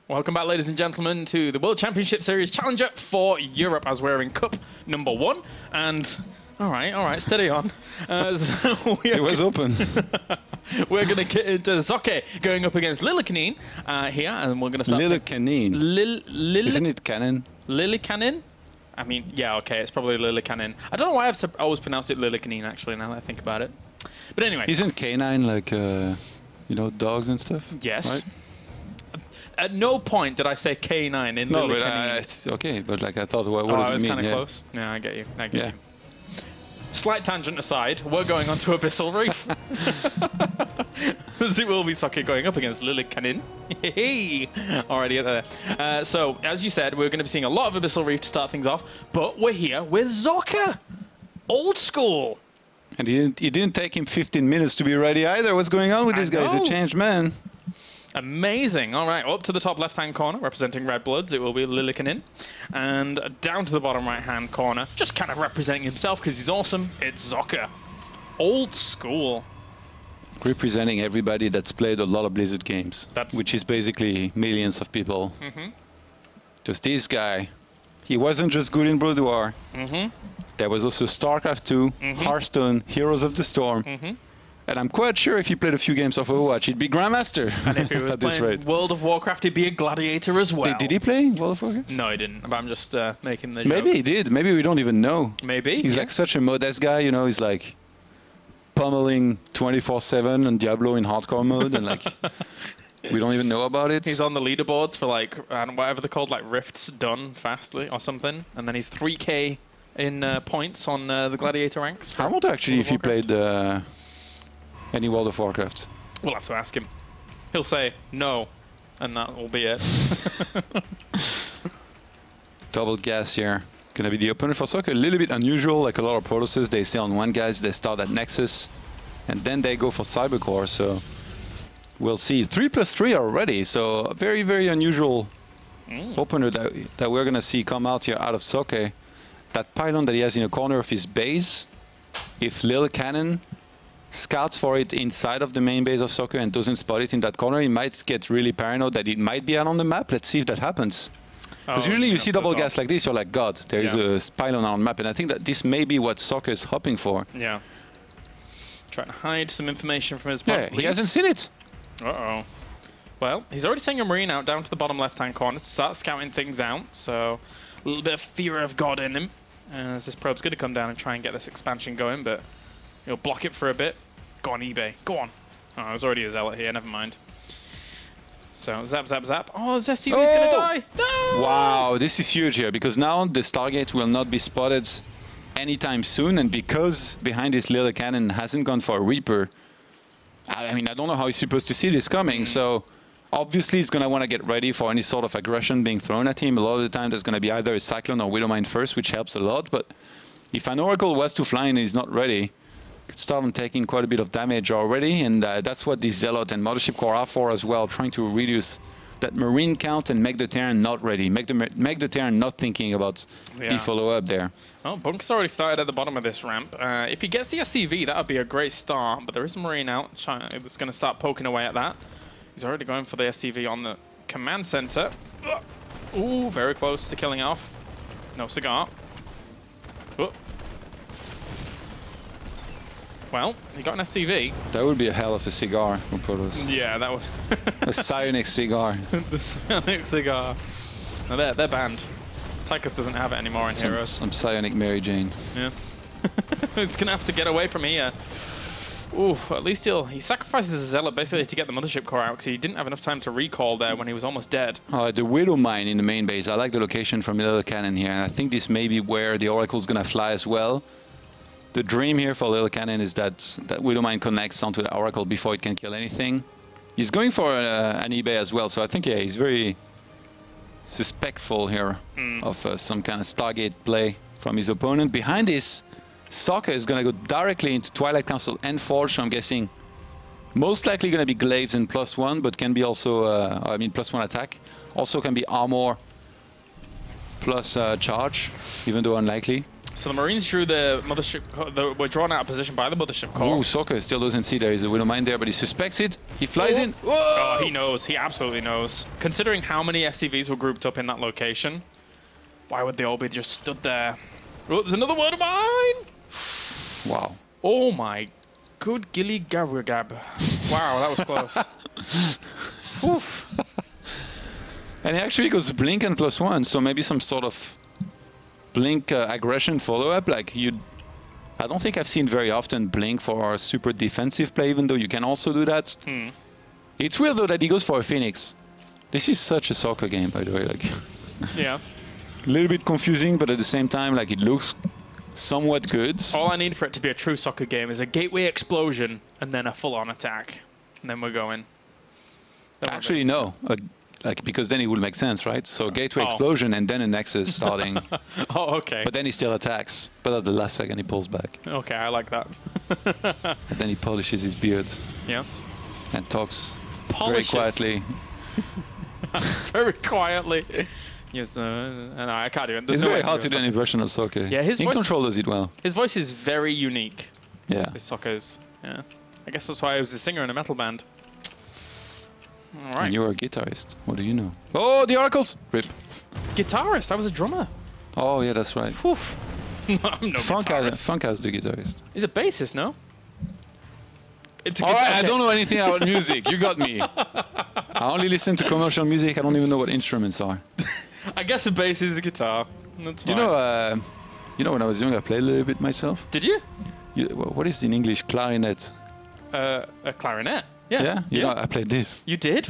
Welcome back, ladies and gentlemen, to the World Championship Series Challenger for Europe, as we're in Cup number 1. And all right, steady on. It was open. We're going to get into Socke going up against Lillekanin here, and we're going to start. Lillekanin. Isn't it Cannon? Lillekanin? I mean, yeah, okay, it's probably Lillekanin. I don't know why I've always pronounced it Lillekanin, actually, now that I think about it. But anyway. Isn't canine like, you know, dogs and stuff? Yes. Right? At no point did I say K9 in no, Lillekanin. but okay, but like I thought, what does it mean? Oh, I was kind of close. Yeah, I get you. I get you. Slight tangent aside, we're going on to Abyssal Reef. As it will be Socke going up against Lillekanin. Hey, already there. So, as you said, we're going to be seeing a lot of Abyssal Reef to start things off, but we're here with Socke. Old school. And it didn't take him 15 minutes to be ready either. What's going on with this guy? He's a changed man. Amazing. All right, up to the top left-hand corner, representing Red Bloods, it will be Lillekanin. And down to the bottom right-hand corner, just kind of representing himself because he's awesome, it's Socke. Old school. Representing everybody that's played a lot of Blizzard games, which is basically millions of people. Just this guy, he wasn't just good in Brood War. There was also StarCraft 2, Hearthstone, Heroes of the Storm. And I'm quite sure if he played a few games of Overwatch, he'd be Grandmaster. And if he was playing World of Warcraft, he'd be a Gladiator as well. Did he play World of Warcraft? No, he didn't. But I'm just making the Maybe joke. he did. Maybe we don't even know. Maybe. He's like such a modest guy, you know, he's like pummeling 24/7 and Diablo in hardcore mode. And like, we don't even know about it. He's on the leaderboards for like, whatever they're called, like rifts done fastly or something. And then he's 3K in points on the Gladiator ranks. I wonder actually if he played any World of Warcraft. We'll have to ask him. He'll say no, and that will be it. Double gas here. Gonna be the opponent for Socke. A little bit unusual, like a lot of Protosses. They stay on one guys, they start at Nexus, and then they go for Cybercore. So we'll see. 3+3 already. So a very, very unusual opener that we're gonna see come out here out of Socke. That pylon that he has in the corner of his base, if Lillekanin scouts for it inside of the main base of Socke and doesn't spot it in that corner, he might get really paranoid that it might be out on the map. Let's see if that happens. Because usually you see double gas like this, you're like, God, there is a pylon on the map. And I think that this may be what Socke is hoping for. Yeah. Trying to hide some information from his opponent. Yeah, he hasn't seen it. Uh-oh. Well, he's already sending a Marine out down to the bottom left-hand corner to start scouting things out. So a little bit of fear of God in him. As this probe's going to come down and try and get this expansion going, but he'll block it for a bit. Go on, eBay. Go on. Oh, there's already a Zealot here. Never mind. So, zap, zap, zap. Oh, SUV's going to die. No! Wow, this is huge here, because now the Stargate will not be spotted anytime soon, and because behind this Lillekanin hasn't gone for a Reaper, I mean, I don't know how he's supposed to see this coming, so obviously he's going to want to get ready for any sort of aggression being thrown at him. A lot of the time there's going to be either a Cyclone or Widowmine first, which helps a lot, but if an Oracle was to fly and he's not ready, could start on taking quite a bit of damage already, and that's what this Zealot and Mothership Core are for as well, trying to reduce that Marine count and make the Terran not ready, make the Terran not thinking about the follow-up there. Well, Bunk's already started at the bottom of this ramp. If he gets the SCV, that would be a great start, but there is a Marine out that's going to start poking away at that. He's already going for the SCV on the command center. Ooh, very close to killing it off. No cigar. Ooh. Well, he got an SCV. That would be a hell of a cigar for Protoss. Yeah, that would. A psionic cigar. The psionic cigar. No, they're banned. Tychus doesn't have it anymore in Heroes. Some psionic Mary Jane. Yeah. It's going to have to get away from here. Ooh, at least he sacrifices the Zealot basically to get the Mothership Core out because he didn't have enough time to recall there when he was almost dead. The Widowmine in the main base. I like the location from Lillekanin here. I think this may be where the Oracle's going to fly as well. The dream here for Lillekanin is that Widowmine connects onto the Oracle before it can kill anything. He's going for an eBay as well, so I think he's very suspectful here of some kind of Stargate play from his opponent. Behind this, Socke is going to go directly into Twilight Council and Forge, so I'm guessing most likely going to be Glaives and +1, but can be also, I mean, +1 attack. Also can be armor plus charge, even though unlikely. So the Marines drew the mothership. Were drawn out of position by the mothership core. Ooh, Socke still doesn't see there is a Widow Mine there, but he suspects it. He flies in. Whoa! Oh, he knows. He absolutely knows. Considering how many SCVs were grouped up in that location, why would they all be just stood there? Oh, there's another Widow Mine! Wow. Oh my good gilly gab. Wow, that was close. Oof. And he actually goes blink and +1, so maybe some sort of blink aggression follow-up. Like I don't think I've seen very often blink for a super defensive play, even though you can also do that. It's weird though that he goes for a Phoenix. This is such a soccer game, by the way. Like, yeah. A little bit confusing, but at the same time, like it looks somewhat good. All I need for it to be a true soccer game is a gateway explosion and then a full-on attack, and then we're going. Actually, no. Like, because then it would make sense, right? So gateway explosion and then a Nexus starting. Oh, okay. But then he still attacks. But at the last second, he pulls back. Okay, I like that. And then he polishes his beard. Yeah. And talks Polishes. very quietly. Very quietly. Yes, no, I can't do it. There's It's no very way hard to do it. an impression of Socke. Yeah, his In voice control does it well. His voice is very unique. Yeah. His Socke's. Yeah. I guess that's why I was a singer in a metal band. All right. And you're a guitarist. What do you know? Oh, the oracles! Rip. Guitarist. I was a drummer. Oh, yeah, that's right. Oof. I'm no guitarist. Funk has the guitarist. He's a bassist, no? It's a All right, I don't know anything about music. You got me. I only listen to commercial music. I don't even know what instruments are. I guess a bass is a guitar. That's fine. You know, when I was young, I played a little bit myself. Did you? What is in English? Clarinet. A clarinet. Yeah. Yeah? You know, I played this. You did?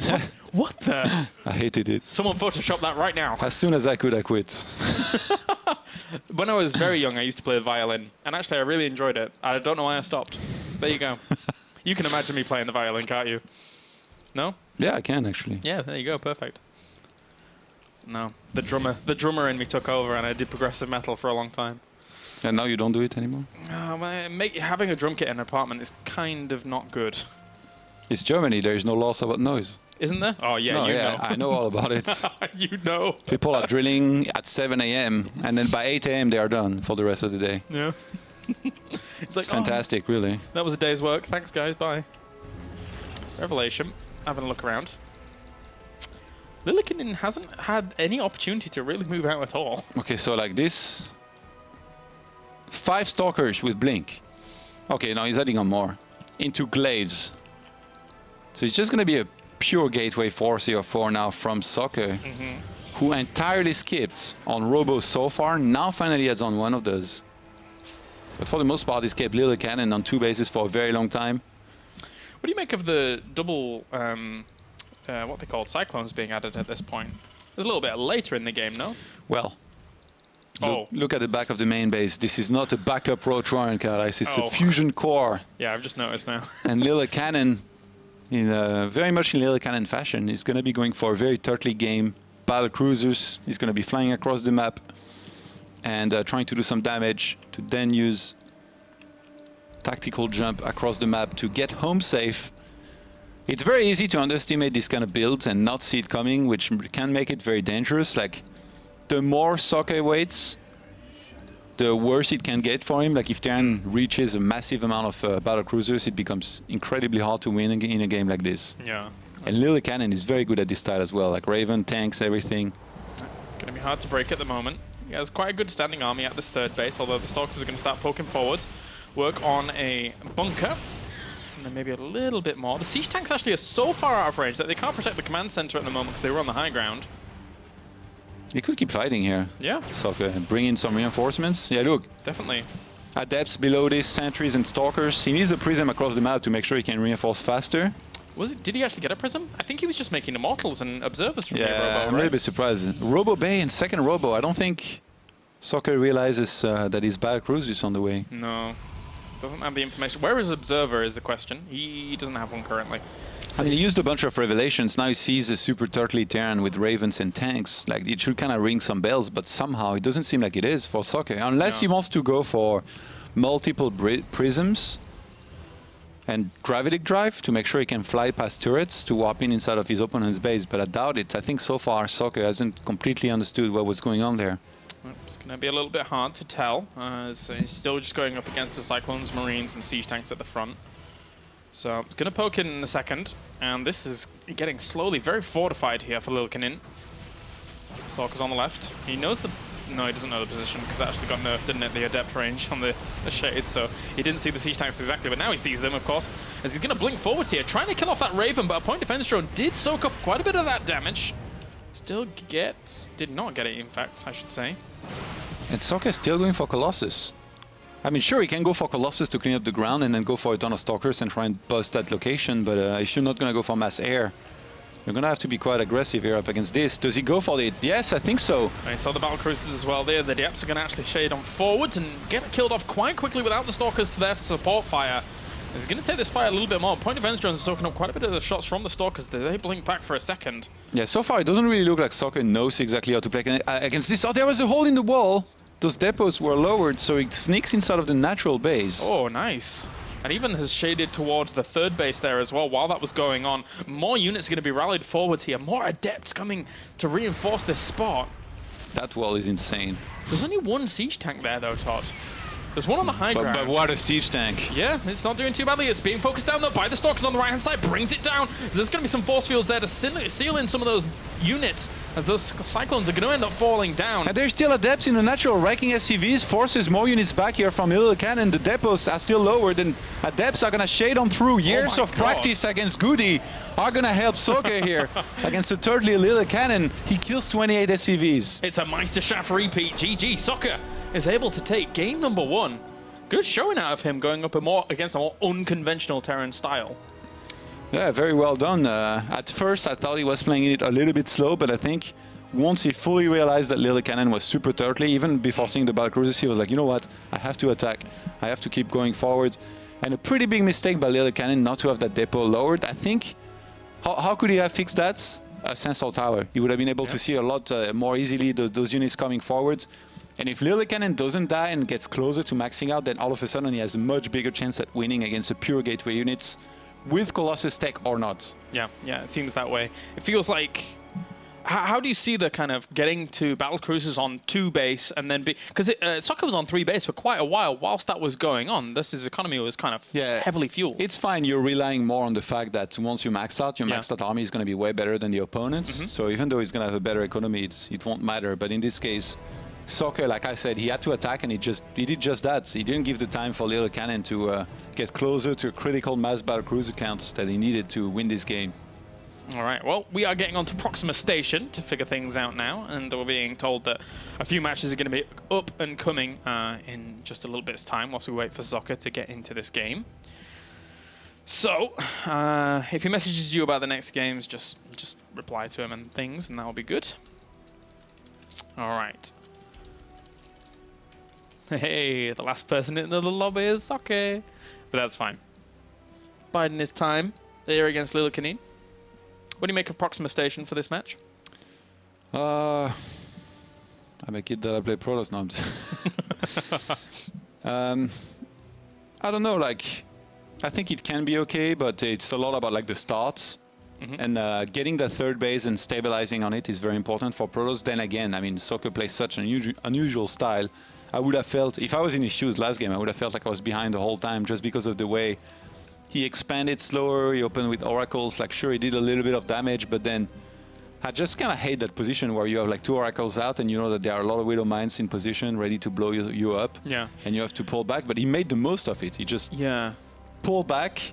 What the? I hated it. Someone Photoshop that right now. As soon as I could, I quit. When I was very young, I used to play the violin. And actually, I really enjoyed it. I don't know why I stopped. There you go. You can imagine me playing the violin, can't you? No? Yeah, I can, actually. Yeah, there you go. Perfect. No. The drummer in me took over, and I did progressive metal for a long time. And now you don't do it anymore? Having a drum kit in an apartment is kind of not good. It's Germany. There is no laws about noise. Isn't there? Oh, yeah, No, you yeah, know. I know all about it. You know. People are drilling at 7 a.m. and then by 8 a.m. they are done for the rest of the day. Yeah. It's like, fantastic, really. That was a day's work. Thanks, guys. Bye. Revelation. Having a look around. Lillekanin hasn't had any opportunity to really move out at all. Okay, so like this. 5 stalkers with blink. Okay, now he's adding on more. Into glaives. So it's just going to be a pure gateway 404 now from Socke, who entirely skipped on Robo so far. Now finally adds on one of those. But for the most part, he skipped Lillekanin on 2 bases for a very long time. What do you make of the double, what they called cyclones being added at this point? It's a little bit later in the game, no? Well, look at the back of the main base. This is not a backup Roach Warren card. This is a fusion core. Yeah, I've just noticed now. And Lillekanin, in very much in Lillekanin fashion, is going to be going for a very turtly game. Battle cruisers. He's going to be flying across the map and trying to do some damage to then use tactical jump across the map to get home safe. It's very easy to underestimate this kind of build and not see it coming, which can make it very dangerous. Like, the more Socke waits, the worse it can get for him. Like, if Terran reaches a massive amount of battle cruisers, it becomes incredibly hard to win in a game like this. Yeah. And Lillekanin is very good at this style as well. Like, Raven, tanks, everything. Going to be hard to break at the moment. He has quite a good standing army at this third base, although the Stalkers are going to start poking forwards. Work on a bunker. And then maybe a little bit more. The siege tanks actually are so far out of range that they can't protect the command center at the moment because they were on the high ground. He could keep fighting here. Yeah. Socke, and bring in some reinforcements. Yeah, look. Definitely. Adepts below this, sentries and stalkers. He needs a prism across the map to make sure he can reinforce faster. Did he actually get a prism? I think he was just making immortals and observers from the Robo, I'm a little bit surprised. Robo Bay and second Robo. I don't think Socke realizes that his battle cruise is on the way. No. Doesn't have the information. Where is Observer is the question. He doesn't have one currently. I mean, he used a bunch of revelations. Now he sees a super turtly Terran with ravens and tanks. Like, it should kind of ring some bells, but somehow it doesn't seem like it is for Socke. Unless he wants to go for multiple prisms and gravitic drive to make sure he can fly past turrets to warp in inside of his opponent's base. But I doubt it. I think so far Socke hasn't completely understood what was going on there. It's going to be a little bit hard to tell, as he's still just going up against the Cyclones, Marines, and Siege Tanks at the front. So it's going to poke in a second, and this is getting slowly very fortified here for Lillekanin. Socke's on the left. He knows the... No, he doesn't know the position, because that actually got nerfed, didn't it, the Adept range on the Shades, so he didn't see the Siege Tanks exactly, but now he sees them, of course, as he's going to blink forwards here, trying to kill off that Raven, but a point defense drone did soak up quite a bit of that damage. Still did not get it, in fact, I should say. And Socke is still going for Colossus. I mean, sure, he can go for Colossus to clean up the ground and then go for a ton of Stalkers and try and bust that location, but if you're not going to go for mass air, you're going to have to be quite aggressive here up against this. Does he go for it? Yes, I think so. I saw the battle cruisers as well there. The Depths are going to actually shade on forwards and get killed off quite quickly without the Stalkers to their support fire. He's going to take this fight a little bit more. Point defense drones are soaking up quite a bit of the shots from the Stalkers. They blink back for a second. Yeah, so far it doesn't really look like Socke knows exactly how to play against this. Oh, there was a hole in the wall. Those depots were lowered, so it sneaks inside of the natural base. Oh, nice. And even has shaded towards the third base there as well while that was going on. More units are going to be rallied forwards here. More Adepts coming to reinforce this spot. That wall is insane. There's only one Siege Tank there, though, Todd. There's one on the high ground. But what a Siege Tank. Yeah, it's not doing too badly. It's being focused down, though, by the Stalkers on the right-hand side. Brings it down. There's going to be some force fields there to seal in some of those units, as those Cyclones are going to end up falling down. And there's still Adepts in the natural. Wrecking SCVs forces more units back here from Lillekanin. The depots are still lowered, and Adepts are going to shaft on through. Years of practice against Goody are going to help Socke here against the thirdly Lillekanin. He kills 28 SCVs. It's a Meisterschaft repeat. GG. Socke is able to take game number 1. Good showing out of him, going up against a more unconventional Terran style. Yeah, very well done. At first, I thought he was playing it a little bit slow, but I think once he fully realized that Lillekanin was super turtly, even before seeing the battlecruisers, he was like, you know what, I have to attack. I have to keep going forward. And a pretty big mistake by Lillekanin not to have that depot lowered. I think, how could he have fixed that? A Sensor Tower. He would have been able to see a lot more easily those units coming forward. And if Lillekanin doesn't die and gets closer to maxing out, then all of a sudden he has a much bigger chance at winning against the pure gateway units, with Colossus tech or not. Yeah, it seems that way. It feels like... How do you see the kind of getting to battle cruisers on 2 base and then be... Because Socke was on 3 base for quite a while whilst that was going on. His economy was kind of heavily fueled. It's fine. You're relying more on the fact that once you max out, your maxed out army is going to be way better than the opponents. So even though he's going to have a better economy, it won't matter. But in this case, Socke, like I said, he had to attack, and he did just that. He didn't give the time for Lillekanin to get closer to a critical mass battlecruiser count that he needed to win this game. All right, well, we are getting on to Proxima Station to figure things out now, and we're being told that a few matches are going to be up and coming in just a little bit's time whilst we wait for Socke to get into this game. So, if he messages you about the next games, just reply to him and things, and that will be good. All right. Hey, the last person in the lobby is Socke. But that's fine. Biding his time there against Lillekanin. What do you make of Proxima Station for this match? I make it that I play Protoss now. I don't know, like, I think it can be okay, but it's a lot about like the starts. And getting the third base and stabilizing on it is very important for Protoss. Then again, I mean, Socke plays such an unusual style. I would have felt, if I was in his shoes last game, I would have felt like I was behind the whole time just because of the way he expanded slower, he opened with oracles. Like, sure, he did a little bit of damage, but then I just kind of hate that position where you have like 2 oracles out and you know that there are a lot of Widow Mines in position ready to blow you up. Yeah. And you have to pull back, but he made the most of it. He just pulled back.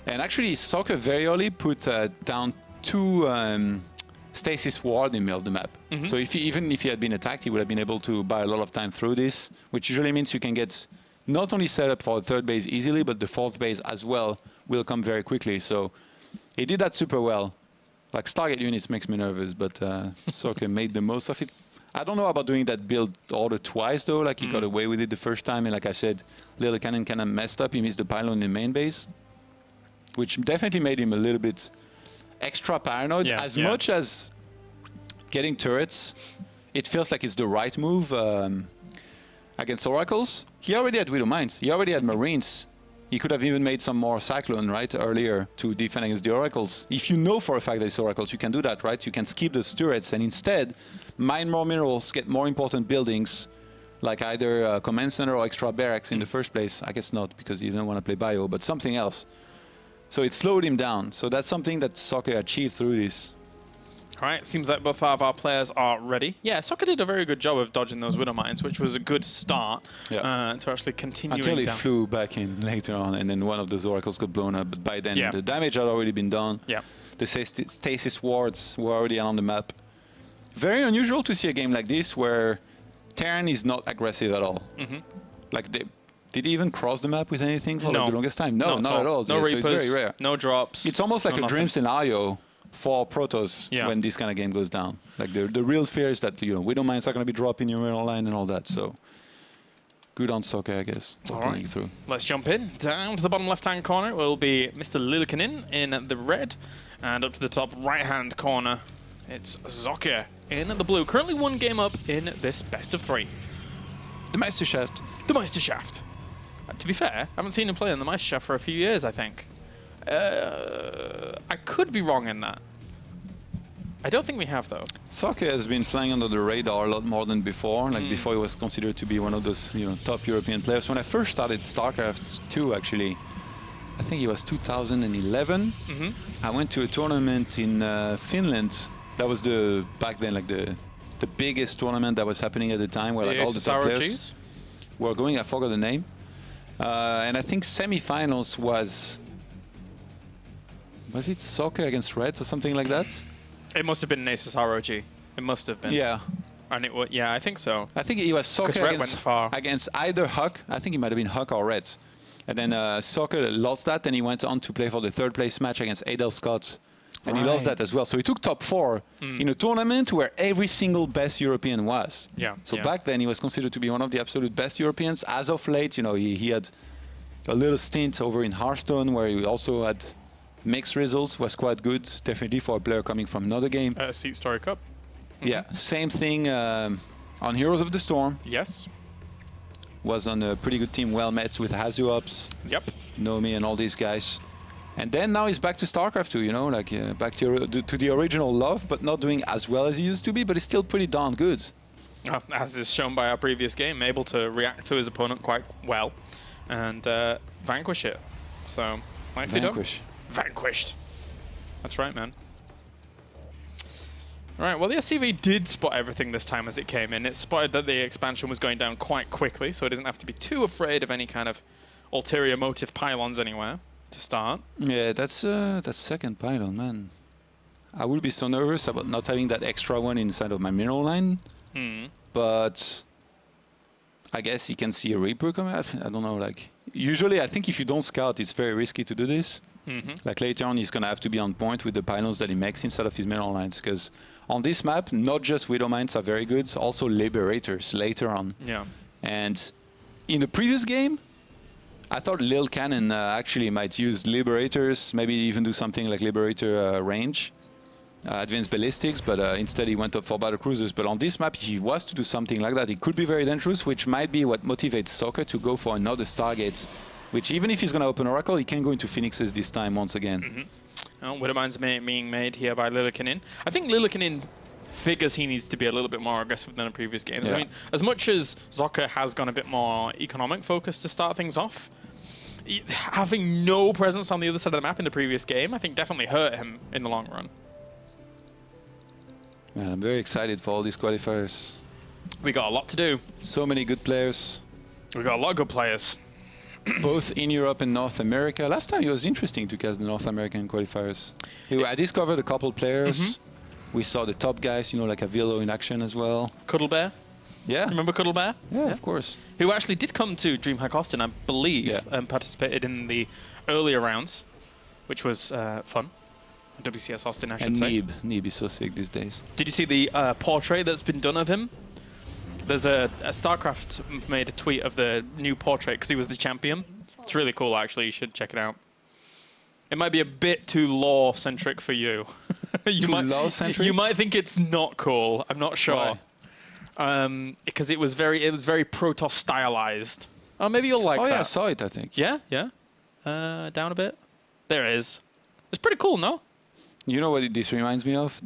And actually, Socke very early put down 2 Stasis Ward in the middle of the map. So even if he had been attacked, he would have been able to buy a lot of time through this, which usually means you can get not only set up for a 3rd base easily, but the 4th base as well will come very quickly. So he did that super well. Like, Stargate units makes me nervous, but Socke made the most of it. I don't know about doing that build order twice, though. Like, he got away with it the first time, and like I said, Lillekanin kind of messed up. He missed the pylon in the main base, which definitely made him a little bit extra paranoid. As much as getting turrets, it feels like it's the right move against oracles. He already had Widow Mines. He already had Marines. He could have even made some more Cyclone, right, earlier to defend against the Oracles. If you know for a fact that it's Oracles, you can do that, right? You can skip the turrets and instead mine more minerals, get more important buildings, like either Command Center or extra barracks in the first place. I guess not, because you don't want to play bio, but something else. So it slowed him down. So that's something that Socke achieved through this. All right, seems like both of our players are ready. Yeah, Socke did a very good job of dodging those Widow Mines, which was a good start to actually continue. Until he flew back in later on, and then one of those Oracles got blown up. But by then, the damage had already been done. Yeah. The stasis wards were already on the map. Very unusual to see a game like this where Terran is not aggressive at all. Like, did he even cross the map with anything for like the longest time? No, not at all. No Reapers, so it's very rare. No drops. It's almost like a dream scenario for Protoss when this kind of game goes down. Like the real fear is that Widow Mines are going to be dropping your middle line and all that. So good on Socke, I guess. All right, through. Let's jump in. Down to the bottom left-hand corner will be Mr. Lillekanin in the red, and up to the top right-hand corner, it's Socke in the blue. Currently 1 game up in this best of 3. The Meisterschaft. The Meisterschaft. To be fair, I haven't seen him play in the Meisterschaft for a few years, I think. I could be wrong in that. I don't think we have, though. Socke has been flying under the radar a lot more than before. Like before, he was considered to be one of those top European players. When I first started StarCraft 2, actually, I think it was 2011. I went to a tournament in Finland. That was back then like the biggest tournament that was happening at the time, where like all the top players were going. I forgot the name. And I think semi-finals was it Socke against Reds or something like that? It must have been Nasus ROG. It must have been. Yeah. And it was, yeah, I think so. I think it was Socke against either Huck. I think it might have been Huck or Reds. And then Socke lost that, and he went on to play for the 3rd place match against Adel Scott. And he lost that as well. So he took top 4 in a tournament where every single best European was. Yeah. So back then he was considered to be one of the absolute best Europeans. As of late, he had a little stint over in Hearthstone where he also had mixed results, was quite good, definitely for a player coming from another game. Seat Story Cup. Yeah, same thing on Heroes of the Storm. Yes. Was on a pretty good team, well met with Hazuops, Nomi and all these guys. And then now he's back to StarCraft 2, like back to the original love, but not doing as well as he used to be, but it's still pretty darn good. As is shown by our previous game, able to react to his opponent quite well and vanquish it. So, nicely done. Vanquished. That's right, man. All right, well, the SCV did spot everything this time as it came in. It spotted that the expansion was going down quite quickly, so it doesn't have to be too afraid of any kind of ulterior motive pylons anywhere to start. Yeah, that's second pylon, man. I would be so nervous about not having that extra one inside of my mineral line. But I guess you can see a Reaper coming out. I don't know, like, usually I think if you don't scout, it's very risky to do this. Like later on, he's going to have to be on point with the pylons that he makes inside of his mineral lines, because on this map, not just Widow Mines are very good, also Liberators later on. Yeah. And in the previous game, I thought Lillekanin actually might use Liberators, maybe even do something like Liberator range, advanced ballistics, but instead he went up for battle cruisers. But on this map, if he was to do something like that, it could be very dangerous, which might be what motivates Socke to go for another Stargate, which even if he's going to open Oracle, he can go into Phoenixes this time once again. Widow Mines being made here by Lillekanin. I think Lillekanin figures he needs to be a little bit more aggressive than in previous games. I mean, as much as Socke has gone a bit more economic focus to start things off, having no presence on the other side of the map in the previous game, I think definitely hurt him in the long run. Man, I'm very excited for all these qualifiers. We got a lot to do. So many good players. We got a lot of good players. Both in Europe and North America. Last time it was interesting to cast the North American qualifiers. I discovered a couple players. We saw the top guys, like Avilo in action as well. Cuddle Bear? Yeah. Remember Cuddle Bear? Yeah, of course. Who actually did come to DreamHack Austin, I believe, and participated in the earlier rounds, which was fun. WCS Austin, I should say. And Neeb is so sick these days. Did you see the portrait that's been done of him? There's a StarCraft made a tweet of the new portrait because he was the champion. It's really cool, actually. You should check it out. It might be a bit too lore-centric for you. You might think it's not cool. I'm not sure. Why? Because it was very Protoss stylized. Oh, maybe you'll like that. Oh yeah, I saw it, I think. Yeah, yeah. Down a bit. There it is. It's pretty cool, no? You know what this reminds me of?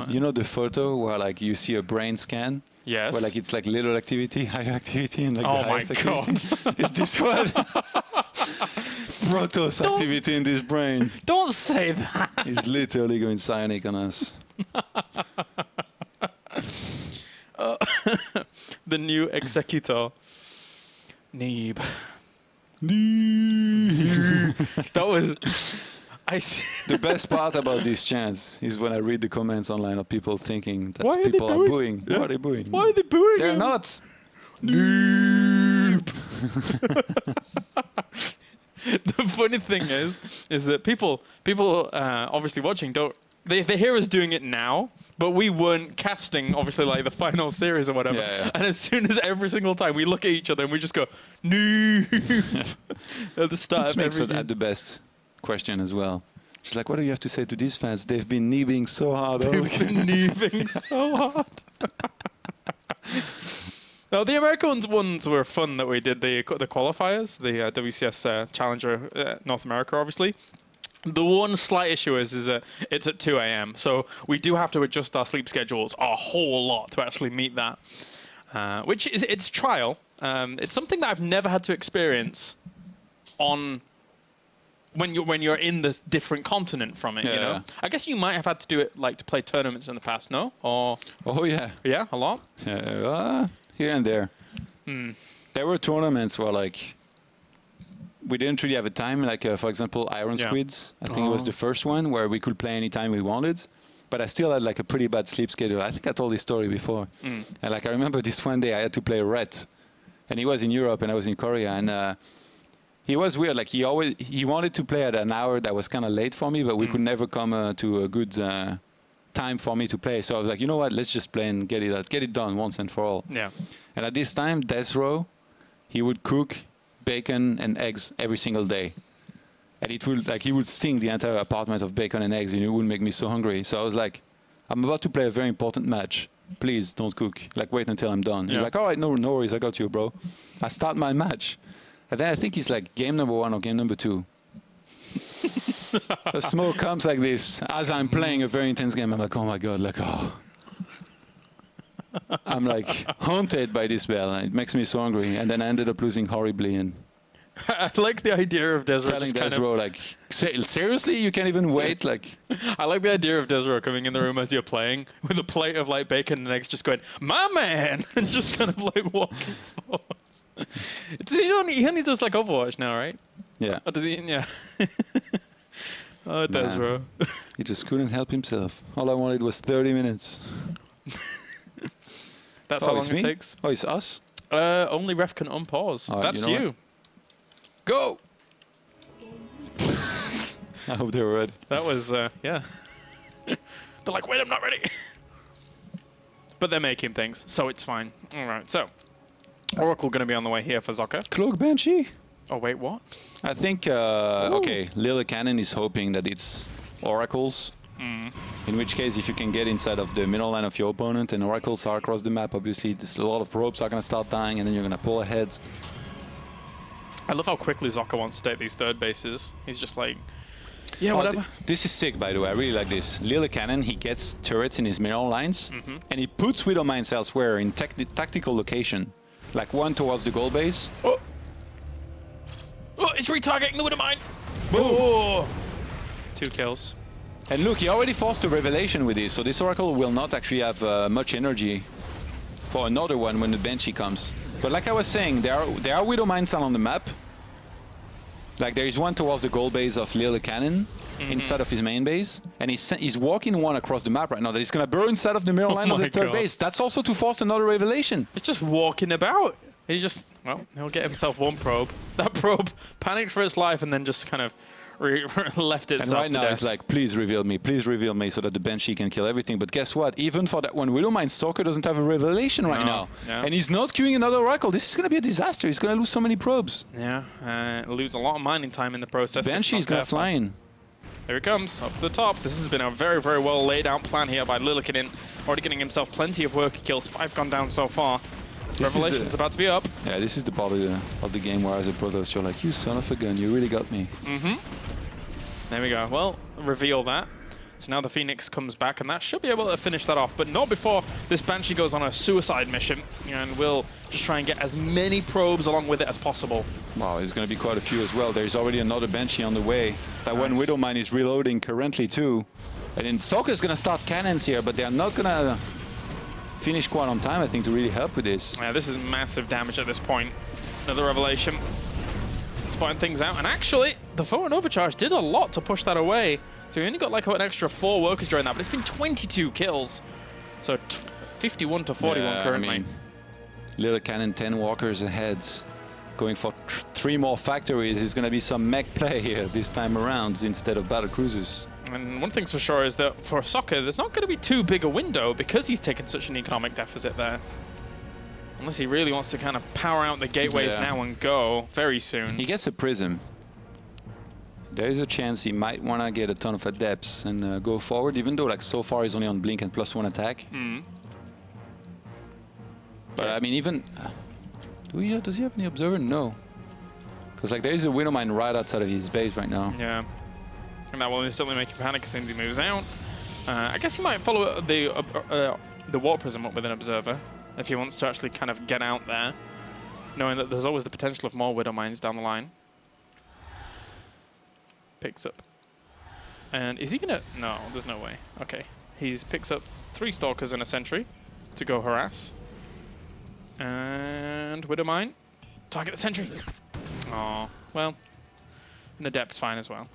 You know the photo where like you see a brain scan? Yes. Where like it's like little activity, higher activity, and like the highest activity. It's this one. Protoss activity in this brain. Don't say that. He's literally going psionic on us. The new executor. Neeb. That was... The best part about this chance is when I read the comments online of people thinking that Why people are are booing. Yeah. Why are they booing? Why are they booing They're him? not. The funny thing is that people obviously watching don't they hear us doing it now, but we weren't casting obviously like the final series or whatever. Yeah, yeah. And as soon as every single time we look at each other and we just go no at the start This of makes every it game. at the best question as well. She's like, what do you have to say to these fans? They've been kneebing so hard. They've been kneeving so hard. No, the American ones were fun that we did the qualifiers, the WCS Challenger North America, obviously. The one slight issue is that it's at 2 a.m. So we do have to adjust our sleep schedules a whole lot to actually meet that, which is it's trial. It's something that I've never had to experience on when you're in this different continent from it. Yeah, you know, yeah. I guess you might have had to do it like to play tournaments in the past, no? Or Oh, yeah. yeah, a lot. Here and there. There were tournaments where like we didn't really have a time, like for example Iron Squids. I think it was the first one where we could play anytime we wanted, but I still had like a pretty bad sleep schedule. I think I told this story before. And like I remember this one day I had to play Ret, and he was in Europe and I was in Korea, and he was weird. Like he wanted to play at an hour that was kind of late for me, but we could never come to a good time for me to play. So I was like, you know what? Let's just play and get it done once and for all. Yeah. And at this time, Desro, he would cook bacon and eggs every single day, and it would like he would sting the entire apartment of bacon and eggs, and it would make me so hungry. So I was like, I'm about to play a very important match. Please don't cook. Like wait until I'm done. He's like, all right, no worries, I got you, bro. I start my match. And then I think it's like game number 1 or game number 2. The smoke comes like this as I'm playing a very intense game. I'm like, oh my God, like, oh. I'm like haunted by this bell. And it makes me so hungry. And then I ended up losing horribly. And I like the idea of Desro telling just kind of... Desro, like, seriously, you can't even wait? Like, I like the idea of Desro coming in the room as you're playing with a plate of like bacon and eggs, just going, my man, and just kind of like walking forward. He only does like Overwatch now, right? yeah. Or does he? Yeah. Oh, Desro. He just couldn't help himself. All I wanted was 30 minutes. That's how long it's me? it takes. Oh, it's us? Only ref can unpause. That's you know you. Go! I hope they were ready. That was, yeah. They're like, wait, I'm not ready. But they're making things, so it's fine. All right, so Oracle going to be on the way here for Socke. Cloak Banshee? Oh, wait, what? I think, okay, Lillekanin is hoping that it's Oracles. In which case, if you can get inside of the middle line of your opponent and Oracles are across the map, obviously there's a lot of probes are going to start dying and then you're going to pull ahead. I love how quickly Socke wants to take these third bases. He's just like, yeah, whatever. This is sick, by the way. I really like this. Lillekanin, he gets turrets in his middle lines and he puts Widow Mines elsewhere in tactical location. Like one towards the goal base. Oh, it's retargeting the Widow Mine. Oh. 2 kills. And look, he already forced a revelation with this, so this Oracle will not actually have much energy for another one when the Banshee comes. But like I was saying, there are Widow Mines on the map. Like there is one towards the goal base of Lillekanin inside of his main base, and he's walking one across the map right now that he's going to burn inside of the middle line of the third base. That's also to force another revelation. He's just walking about. He just, well, he'll get himself one probe. That probe panicked for its life and then just kind of left itself and right now death. it's like, please reveal me so that the Banshee can kill everything. But guess what? Even for that one Widow Mine, Stalker doesn't have a revelation right now. Yeah. And he's not queuing another Oracle. This is going to be a disaster. He's going to lose so many probes. Yeah, lose a lot of mining time in the process. Banshee's going to fly in. There he comes, up to the top. This has been a very, very well laid out plan here by Lillekanin. Already getting himself plenty of worker kills. 5 gone down so far. Revelation's about to be up. Yeah, this is the part of the game where as a Protoss you're like, you son of a gun, you really got me. There we go. Well, reveal that. So now the Phoenix comes back, and that should be able to finish that off, but not before this Banshee goes on a suicide mission, and we'll just try and get as many probes along with it as possible. Wow, there's going to be quite a few as well. There's already another Banshee on the way. That one Widow Mine is reloading currently too. And then Socke is going to start cannons here, but they're not going to finish quite on time, I think, to really help with this. Yeah, this is massive damage at this point. Another Revelation. Spotting things out, and actually, the forward overcharge did a lot to push that away. So we only got like an extra 4 workers during that, but it's been 22 kills. So 51 to 41 currently. I mean, Lillekanin 10 walkers ahead. Going for 3 more factories is going to be some mech play here this time around instead of battle cruisers. And one thing's for sure is that for Socke, there's not going to be too big a window because he's taken such an economic deficit there. Unless he really wants to kind of power out the gateways now and go very soon. He gets a prism. There is a chance he might want to get a ton of adepts and go forward, even though like so far he's only on blink and +1 attack. But I mean, even does he have any observer? No, because like there is a Widow Mine right outside of his base right now. Yeah, and that will instantly make him panic as soon as he moves out. I guess he might follow the Warp Prism up with an observer if he wants to actually kind of get out there, knowing that there's always the potential of more Widow Mines down the line. Picks up. And is he gonna... No, there's no way. Okay. He picks up 3 Stalkers and a Sentry to go harass. And Widow Mine. Target the Sentry. Oh, well. An Adept's fine as well.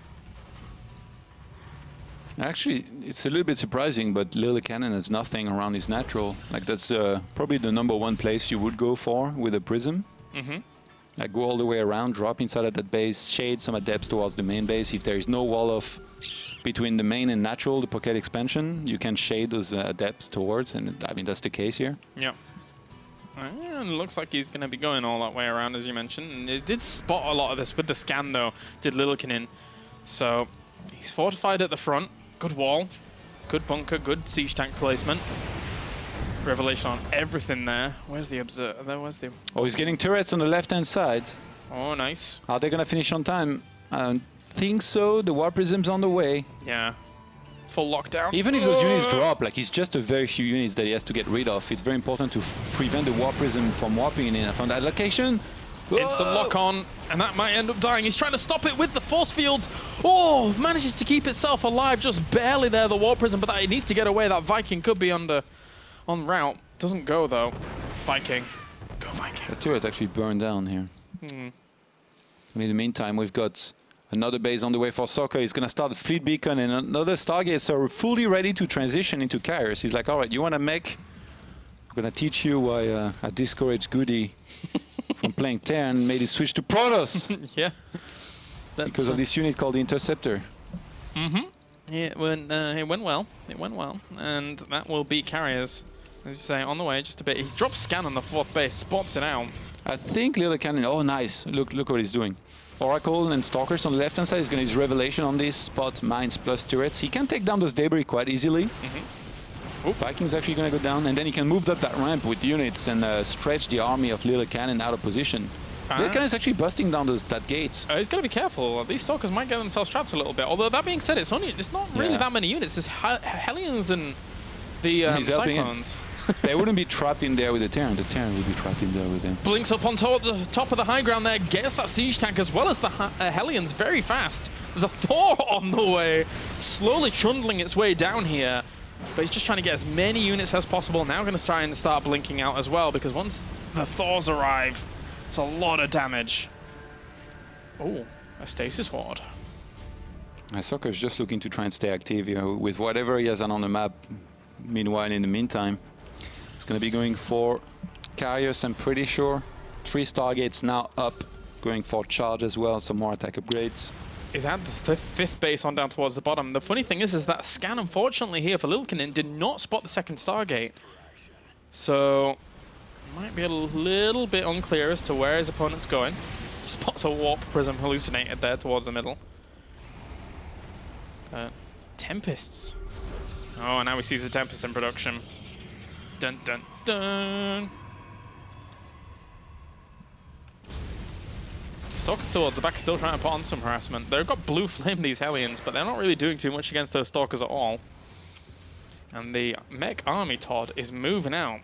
Actually, it's a little bit surprising, but Lillekanin has nothing around his natural. Like that's probably the #1 place you would go for with a prism. Like go all the way around, drop inside of that base, shade some adepts towards the main base. If there is no wall of between the main and natural, the pocket expansion, you can shade those adepts towards, and I mean that's the case here. Yeah. And it looks like he's going to be going all that way around, as you mentioned. And it did spot a lot of this with the scan, though, did Lillekanin. So he's fortified at the front. Good wall, good bunker, good siege tank placement. Revelation on everything there. Where's the observer? Where's the... Oh, he's getting turrets on the left-hand side. Oh, nice. Are they going to finish on time? I don't think so. The War Prism's on the way. Yeah. Full lockdown. Even if those units drop, like it's just a very few units that he has to get rid of. It's very important to prevent the War Prism from warping in from that location. Instant lock on, and that might end up dying. He's trying to stop it with the force fields. Oh, manages to keep itself alive, just barely there, the War Prism, but that, it needs to get away. That Viking could be en route. Doesn't go, though. Viking. Go, Viking. The turret actually burned down here. In the meantime, we've got another base on the way for Socke. He's going to start a fleet beacon, and another Stargates are fully ready to transition into carriers. He's like, all right, you want to mech? I'm going to teach you why I discourage Goody from playing Terran, made it switch to Protoss. Yeah. Because of this unit called the Interceptor. Yeah, it went well. It went well. And that will be carriers. As you say, on the way just a bit. He drops scan on the 4th base, spots it out. I think Lillekanin, oh nice, look what he's doing. Oracle and Stalkers on the left hand side. He's going to use Revelation on this, spot mines plus turrets. He can take down those debris quite easily. Viking's actually going to go down, and then he can move up that ramp with units and stretch the army of Lillekanin out of position. Lillekanin is actually busting down that gate. He's got to be careful. These Stalkers might get themselves trapped a little bit. Although that being said, it's not really that many units. It's Hellions and the Cyclones. They wouldn't be trapped in there with the Terran. The Terran would be trapped in there with them. Blinks up on the top of the high ground there, gets that siege tank as well as the Hellions very fast. There's a Thor on the way, slowly trundling its way down here. But he's just trying to get as many units as possible. Now going to try and start blinking out as well, because once the Thors arrive, it's a lot of damage. Oh, a stasis ward. Socke is just looking to try and stay active here with whatever he has on the map. Meanwhile, in the meantime, he's going to be going for carriers, I'm pretty sure. 3 Stargates now up, going for charge as well, some more attack upgrades. It had the 5th base on down towards the bottom. The funny thing is that scan, unfortunately, here for Lillekanin did not spot the 2nd Stargate. So, might be a little bit unclear as to where his opponent's going. Spots a Warp Prism hallucinated there towards the middle. Tempests. Oh, and now he sees a Tempest in production. Dun, dun, dun. Stalkers towards the back are still trying to put on some harassment. They've got blue flame, these Hellions, but they're not really doing too much against those Stalkers at all. And the mech army Todd is moving out.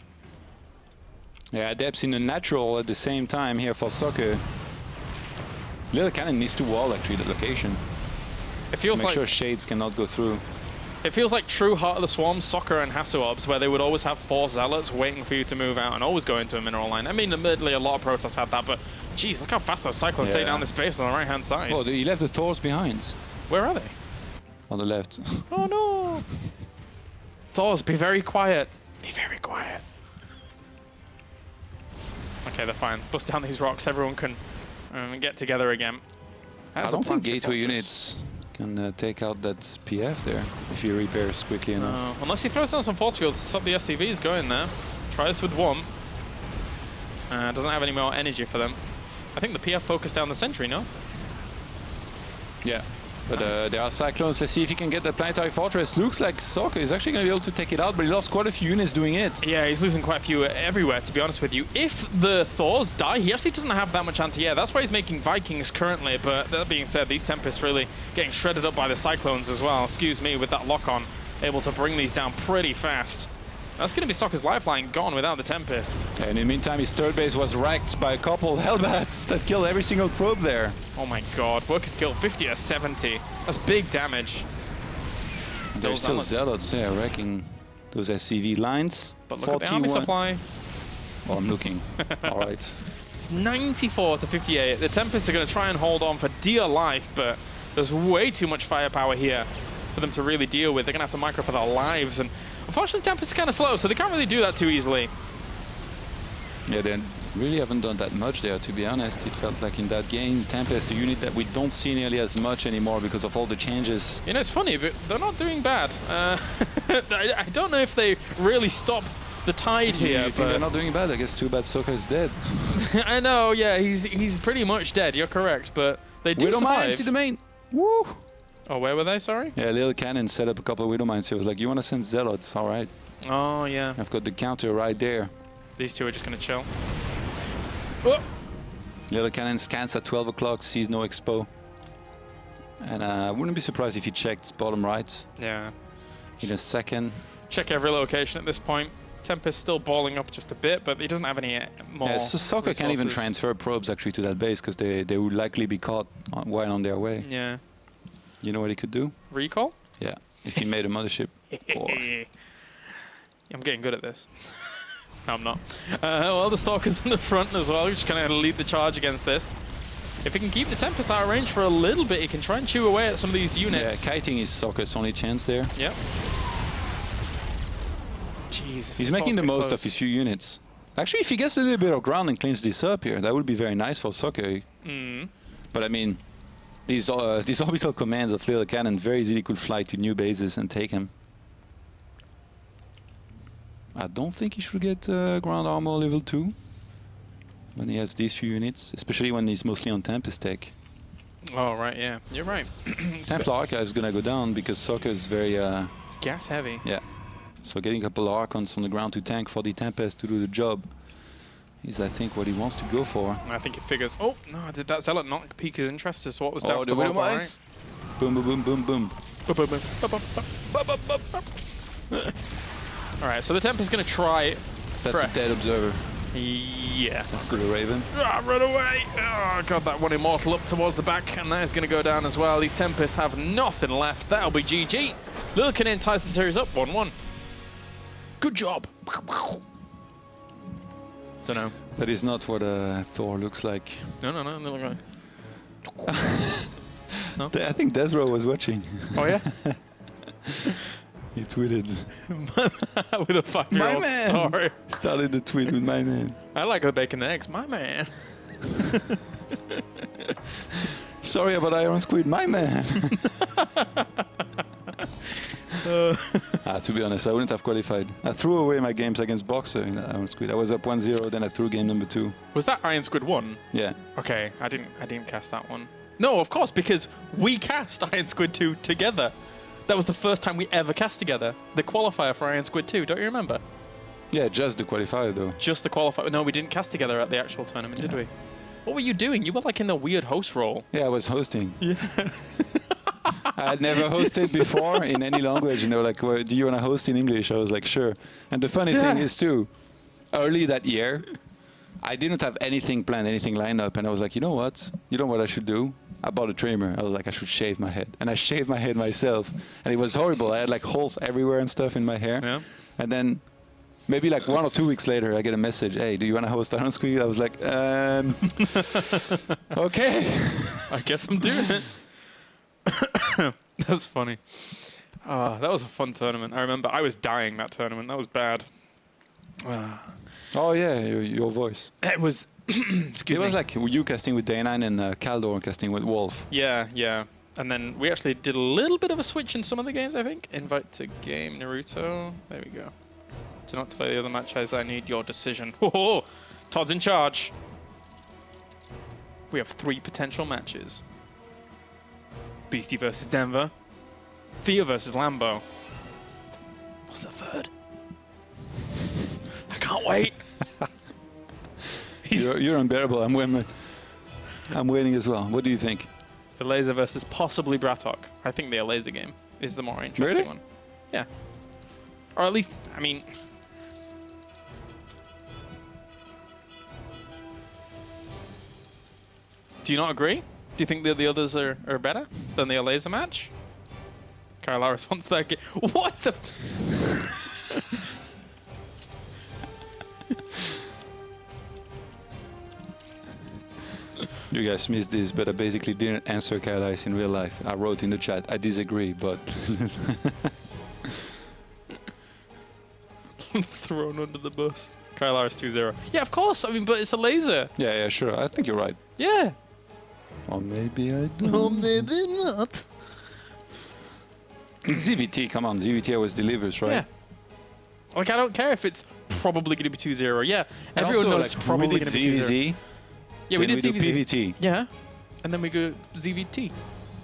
Yeah, Adepts in the natural at the same time here for Socke. Lillekanin needs to wall actually the location. It feels Make like sure shades cannot go through. it feels like true Heart of the Swarm, Soccer and Hasuobs, where they would always have 4 Zealots waiting for you to move out and always go into a mineral line. I mean, admittedly, a lot of Protoss had that, but geez, look how fast those Cyclones take down this base on the right-hand side. Oh, he left the Thors behind. Where are they? On the left. Oh no! Thors, be very quiet. Be very quiet. Okay, they're fine. Bust down these rocks. Everyone can get together again. I don't think gateway units can take out that PF there if he repairs quickly enough. Unless he throws down some force fields to stop the SCVs going there. Tries with one. Doesn't have any more energy for them. I think the PF focused down the sentry, no? Yeah. But Nice. there are Cyclones. Let's see if he can get the Planetary Fortress. Looks like Socke is actually going to be able to take it out, but he lost quite a few units doing it. Yeah, he's losing quite a few everywhere, to be honest with you. If the Thors die, he actually doesn't have that much anti-air. That's why he's making Vikings currently, but that being said, these Tempests really getting shredded up by the Cyclones as well. Excuse me, with that lock-on, able to bring these down pretty fast. That's going to be Soccer's lifeline gone without the Tempest. And in the meantime, his third base was wrecked by a couple Hellbats that killed every single probe there. Oh my god, Workers killed 50 or 70. That's big damage. There's still Zealots, yeah, wrecking those SCV lines. But look at the army supply. Oh, I'm looking. All right. It's 94 to 58. The Tempests are going to try and hold on for dear life, but there's way too much firepower here for them to really deal with. They're going to have to micro for their lives, and unfortunately, Tempests are kind of slow, so they can't really do that too easily. Yeah, they really haven't done that much there, to be honest. It felt like in that game, Tempest, a unit that we don't see nearly as much anymore because of all the changes. You know, it's funny, but they're not doing bad. I don't know if they really stop the tide here. You think they're not doing bad? I guess too bad Socke is dead. I know, yeah, he's pretty much dead. You're correct, but they do Widow survive. Mines to the main. Woo! Oh, where were they? Sorry. Yeah, Lillekanin set up a couple of Widow Mines. He was like, "You want to send Zealots? All right. Oh yeah. I've got the counter right there." These two are just gonna chill. Oh. Lillekanin scans at 12 o'clock, sees no expo. And I wouldn't be surprised if he checked bottom right Yeah. in a second. Check every location at this point. Tempest still balling up just a bit, but he doesn't have any more. Yeah, so Socke can't even resources. transfer probes actually to that base because they would likely be caught while on their way. Yeah. You know what he could do? Recall? Yeah, if he made a mothership. Or I'm getting good at this. No, I'm not. Well, the Stalker's in the front as well, which kind of lead the charge against this. If he can keep the Tempest out of range for a little bit, he can try and chew away at some of these units. Yeah, kiting is Socke's only chance there. Yep. Jeez. He's making the most of his few units. Actually, if he gets a little bit of ground and cleans this up here, that would be very nice for Socke. But I mean, these orbital commands of Lillekanin very easily could fly to new bases and take him. I don't think he should get ground armor level 2 when he has these few units, especially when he's mostly on Tempest tech. Oh, right, yeah. You're right. Templar Archive is going to go down because Socke is very... gas heavy. Yeah. So getting a couple of Archons on the ground to tank for the Tempest to do the job is, I think, what he wants to go for. I think he figures, oh, no, did that Zealot not pique his interest as to what was down to the Widow bottom, Mines. Boom, boom, boom, boom, boom. Boom, boom, boom. Boom, boom, boom, boom. All right, so the Tempest's going to try... That's a dead observer. Yeah. That's good, a Raven. Ah, run away! Oh, God, that one Immortal up towards the back, and that is going to go down as well. These Tempests have nothing left. That'll be GG. Lillekanin ties the series up 1-1. Good job. Don't know. That is not what Thor looks like. No, no, no. They look like... No? I think Desro was watching. Oh, yeah? He tweeted. With a 5-year-old story. Started the tweet with my man. I like the bacon and eggs. My man. Sorry about Iron Squid, my man. To be honest, I wouldn't have qualified. I threw away my games against Boxer in Iron Squid. I was up 1-0, then I threw game number 2. Was that Iron Squid 1? Yeah. Okay, I didn't cast that one. No, of course, because we cast Iron Squid 2 together. That was the first time we ever cast together. The qualifier for Iron Squid 2, don't you remember? Yeah, just the qualifier though. Just the qualifier. No, we didn't cast together at the actual tournament, did we? What were you doing? You were like in the weird host role. Yeah, I was hosting. Yeah. I had never hosted before in any language, and they were like, well, do you want to host in English? I was like, sure. And the funny thing is, too, early that year, I didn't have anything planned, anything lined up, and I was like, you know what? You know what I should do? I bought a trimmer. I was like, I should shave my head. And I shaved my head myself, and it was horrible. I had like holes everywhere and stuff in my hair. Yeah. And then maybe like 1 or 2 weeks later, I get a message, hey, do you want to host Iron Squeak? I was like, okay. I guess I'm doing it. That's funny. That was a fun tournament. I remember I was dying that tournament. That was bad. Oh, yeah, your voice. It was... Excuse me. It was like you casting with Day9 and Kaldor casting with Wolf. Yeah, yeah. And then we actually did a little bit of a switch in some of the games, I think. Invite to game, Naruto. There we go. Do not play the other matches. I need your decision. Whoa! Todd's in charge. We have 3 potential matches. Beastie versus Denver. Thea versus Lambo. What's the third? I can't wait. You're unbearable. I'm waiting as well. What do you think? Eleza versus possibly Bratok. I think the Eleza game is the more interesting one. Yeah. Or at least, I mean... Do you not agree? Do you think that the others are better than the Eleza match? Kylaris wants that game. What the... You guys missed this, but I basically didn't answer Kylaris in real life. I wrote in the chat, I disagree, but... Thrown under the bus. Kylaris 2-0. Yeah, of course. I mean, but it's a laser. Yeah, yeah, sure. I think you're right. Yeah. Or maybe I don't. Or maybe not. It's ZVT, come on. ZVT always delivers, right? Yeah. Like, I don't care if it's probably going to be 2-0. Yeah, And everyone also, knows like, it's probably going to be 2-0. ZVZ, Yeah, we did do ZVZ. PvT. Yeah, and then we go ZVT.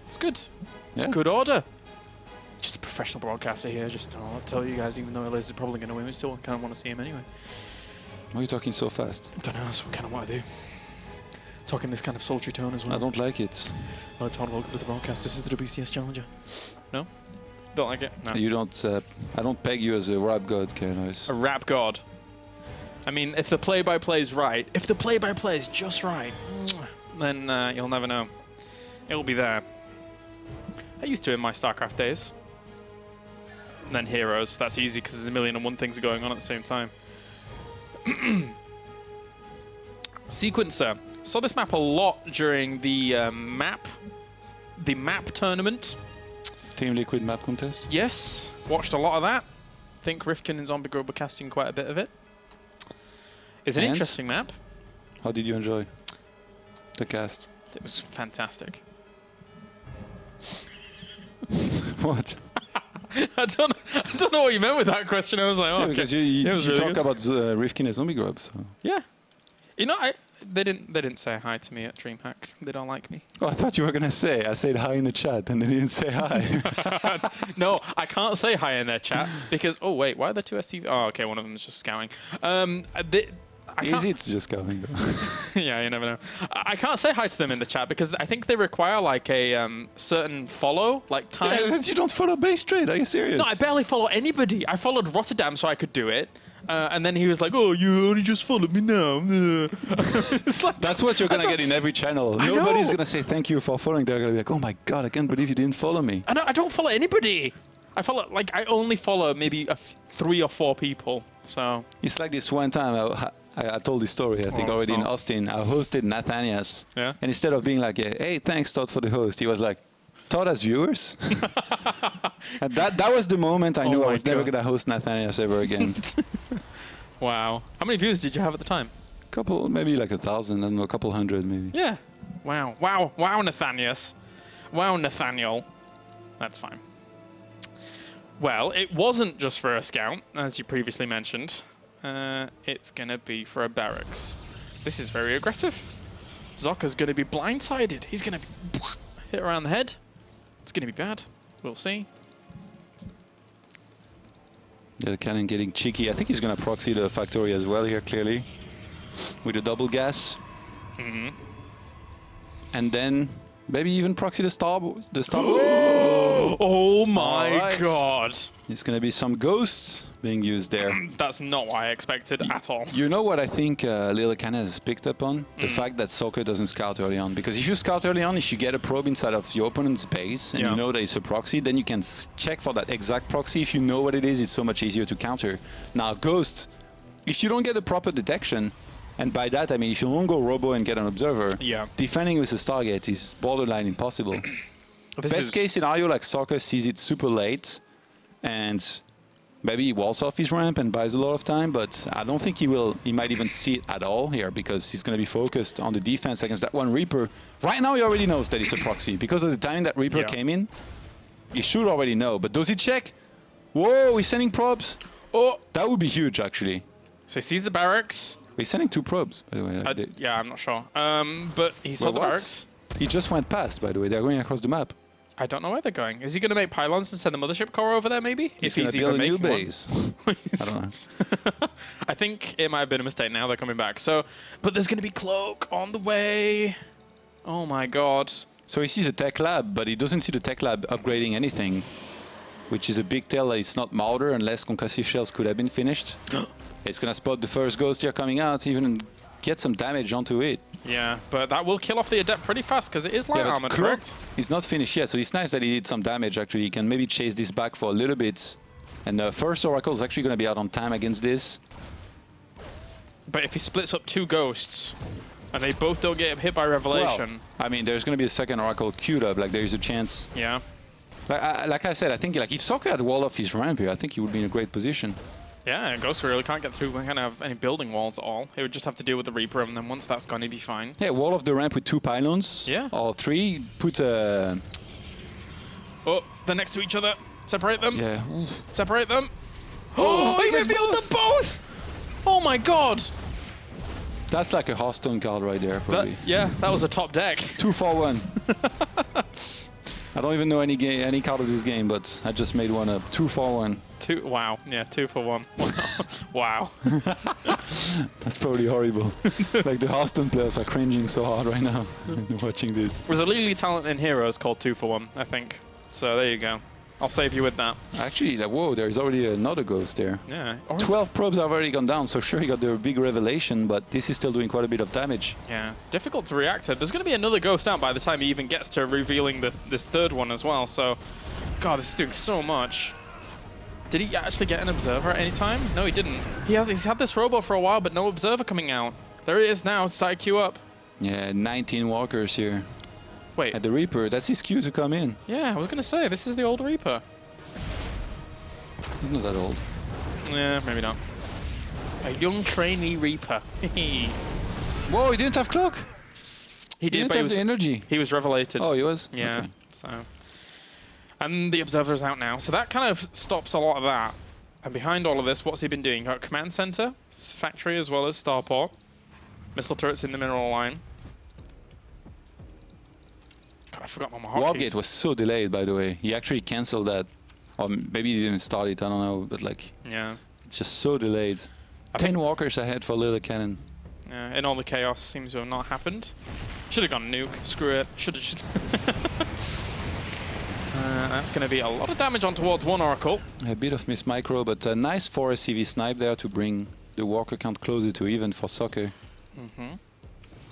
It's good. It's Yeah. a good order. Just a professional broadcaster here. Just I'll tell you guys, even though Elias is probably going to win, we still kind of want to see him anyway. Why are you talking so fast? I don't know. That's kind of what I do. Talking this kind of sultry tone as well. I don't like it. Hello, Todd. Welcome to the broadcast. This is the WCS Challenger. No? Don't like it? No. You don't. I don't peg you as a rap god, Kylaris. A rap god. I mean, if the play-by-play is right, if the play-by-play is just right, then you'll never know. It'll be there. I used to in my StarCraft days. And then Heroes. That's easy because there's 1,000,001 things going on at the same time. Sequencer. Saw this map a lot during the map tournament. Team Liquid map contest? Yes, watched a lot of that. Think Rifkin and Zombie Girl were casting quite a bit of it. It's an interesting map. How did you enjoy the cast? It was fantastic. What? I don't know what you meant with that question. I was like, oh, Yeah, okay. because you really talk good. about Rifkin and Zombie Grub, so... Yeah. You know, they didn't say hi to me at DreamHack. They don't like me. Oh, I thought you were gonna say. I said hi in the chat, and they didn't say hi. No, I can't say hi in their chat because... Oh, wait. Why are there 2 SCV? Oh, okay. One of them is just scouting. Easy, it's just going, though. Yeah, you never know. I can't say hi to them in the chat because I think they require like a certain follow, like time. Yeah, you don't follow base trade, are you serious? No, I barely follow anybody. I followed Rotterdam so I could do it. And then he was like, oh, you only just followed me now. It's like, that's what you're going to get in every channel. I Nobody's know. going to say thank you for following. They're going to be like, oh my God, I can't believe you didn't follow me. I don't follow anybody. I only follow maybe 3 or 4 people. So It's like this one time, I told this story, I think already in Austin. I hosted Nathanias. Yeah. And instead of being like, hey, thanks, Todd, for the host, he was like, Todd has viewers? And that was the moment I knew I was never going to host Nathanias ever again. Wow. How many views did you have at the time? Couple, maybe like 1,000, I don't know, a couple hundred maybe. Yeah. Wow. Wow. Wow, Nathanias. Wow, Nathaniel. That's fine. Well, it wasn't just for a scout, as you previously mentioned. It's going to be for a barracks. This is very aggressive. Zocke's going to be blindsided. He's going to be hit around the head. It's going to be bad. We'll see. Lillekanin getting cheeky. I think he's going to proxy the factory as well here, clearly. With a double gas. Mm-hmm. and then maybe even proxy the star. Oh my god! It's gonna be some ghosts being used there. That's not what I expected at all. You know what I think Lillekanin has picked up on? The fact that Socke doesn't scout early on. Because if you scout early on, if you get a probe inside of your opponent's base and you know that it's a proxy, then you can check for that exact proxy. If you know what it is, it's so much easier to counter. Now, ghosts, if you don't get a proper detection, and by that I mean if you don't go robo and get an observer, defending with a Stargate is borderline impossible. Best case scenario, like Socke sees it super late, and maybe he walls off his ramp and buys a lot of time, but I don't think he will. He might even see it at all here because he's going to be focused on the defense against that one Reaper. Right now he already knows that it's a proxy because of the time that Reaper came in. He should already know, but does he check? Whoa, he's sending probes. Oh, that would be huge actually. So he sees the barracks. He's sending 2 probes, by the way. Yeah, I'm not sure. But he saw the barracks. He just went past, by the way. They're going across the map. I don't know where they're going. Is he going to make pylons and send the mothership core over there, maybe? He's going to build a new base. I don't know. I think it might have been a mistake. Now they're coming back. So, but there's going to be Cloak on the way. Oh my god. So he sees a tech lab, but he doesn't see the tech lab upgrading anything, which is a big tell that it's not Marauder unless concussive shells could have been finished. It's going to spot the first ghost here coming out, even get some damage onto it. Yeah, but that will kill off the Adept pretty fast because it is light armor, correct? He's not finished yet, so it's nice that he did some damage actually. He can maybe chase this back for a little bit. And the first Oracle is actually going to be out on time against this. But if he splits up 2 ghosts and they both don't get hit by Revelation... Well, I mean, there's going to be a second Oracle queued up, like there's a chance. Yeah. Like I said, I think like if Socke had wall off his ramp here, I think he would be in a great position. Yeah, and Ghost really can't get through, we can't have any building walls at all. He would just have to deal with the Reaper, and then once that's gone, he'd be fine. Yeah, wall of the ramp with 2 pylons. Yeah. Or 3. Put a... Oh, they're next to each other. Separate them. Yeah. Separate them. Oh, he revealed them both! Oh my god! That's like a Hearthstone card right there, probably. Yeah, that was a top deck. 2 for 1. I don't even know any card of this game, but I just made one up. 2 for 1. Wow. Yeah, 2 for 1. Wow. That's probably horrible. Like the Hearthstone players are cringing so hard right now watching this. There's a really talented heroes called 2 for 1, I think. So there you go. I'll save you with that. Actually, whoa, there's already another ghost there. Yeah. 12 probes have already gone down, so sure he got the big revelation, but this is still doing quite a bit of damage. Yeah, it's difficult to react to. There's going to be another ghost out by the time he even gets to revealing this 3rd one as well, so... God, this is doing so much. Did he actually get an observer at any time? No, he didn't. He's had this robo for a while, but no observer coming out. There it is now, started queue up. Yeah, 19 walkers here. Wait. At the Reaper, that's his queue to come in. Yeah, I was going to say, this is the old Reaper. He's not that old. Yeah, maybe not. A young trainee Reaper. Whoa, he didn't have cloak. He did, didn't but have the energy. He was revelated. Oh, he was? Yeah, okay. so... And the observer's out now, so that kind of stops a lot of that. And behind all of this, what's he been doing? Got command center, factory as well as starport, missile turrets in the mineral line. God, I forgot my hotkeys. Wargate was so delayed, by the way. He actually cancelled that, or maybe he didn't start it. I don't know, but like, yeah, it's just so delayed. 10 walkers ahead for Lillekanin. Yeah, and all the chaos seems to have not happened. Should have gone nuke. Screw it. Should have. That's going to be a lot of damage on towards one Oracle. A bit of miss micro, but a nice 4 SCV snipe there to bring the walker count closer to even for Socke.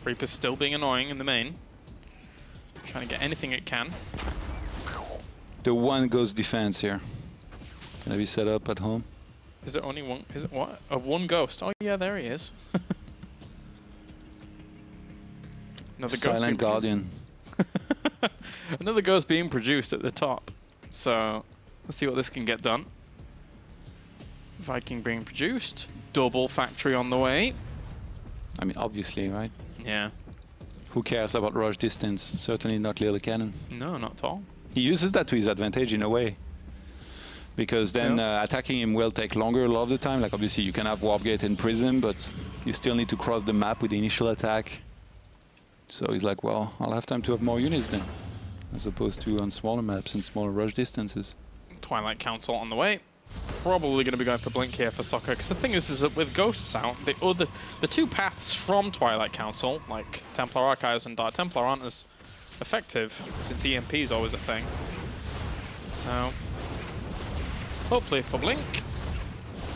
Reaper's still being annoying in the main. Trying to get anything it can. The 1 ghost defense here. Gonna be set up at home. Is it only one? Is it what? A 1 ghost? Oh yeah, there he is. Another Silent Guardian. Another ghost being produced at the top. So let's see what this can get done. Viking being produced. Double factory on the way. I mean, obviously, right? Yeah. Who cares about rush distance? Certainly not Lillekanin. No, not at all. He uses that to his advantage in a way. Because then attacking him will take longer a lot of the time. Like obviously you can have Warp Gate and Prism, but you still need to cross the map with the initial attack. So he's like, well, I'll have time to have more units then, as opposed to on smaller maps and smaller rush distances. Twilight Council on the way. Probably going to be going for Blink here for Socke, because the thing is that with Ghosts out, the 2 paths from Twilight Council, like Templar Archives and Dark Templar, aren't as effective, since EMP is always a thing. So, hopefully for Blink.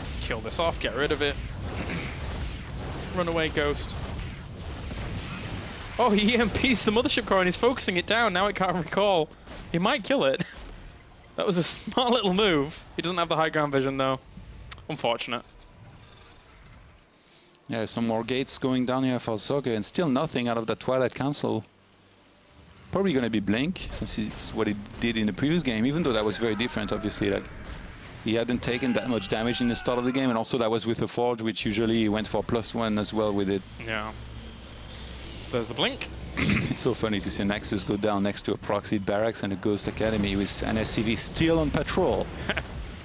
Let's kill this off, get rid of it. Run away, Ghost. Oh, he EMPs the mothership core and he's focusing it down. Now it can't recall. He might kill it. That was a smart little move. He doesn't have the high ground vision, though. Unfortunate. Yeah, some more gates going down here for Socke, and still nothing out of that Twilight Council. Probably going to be Blink, since it's what he did in the previous game, even though that was very different, obviously. Like, he hadn't taken that much damage in the start of the game, and also that was with a Forge, which usually he went for +1 as well with it. Yeah. So there's the Blink. It's so funny to see Nexus go down next to a Proxied Barracks and a Ghost Academy with an SCV still on patrol.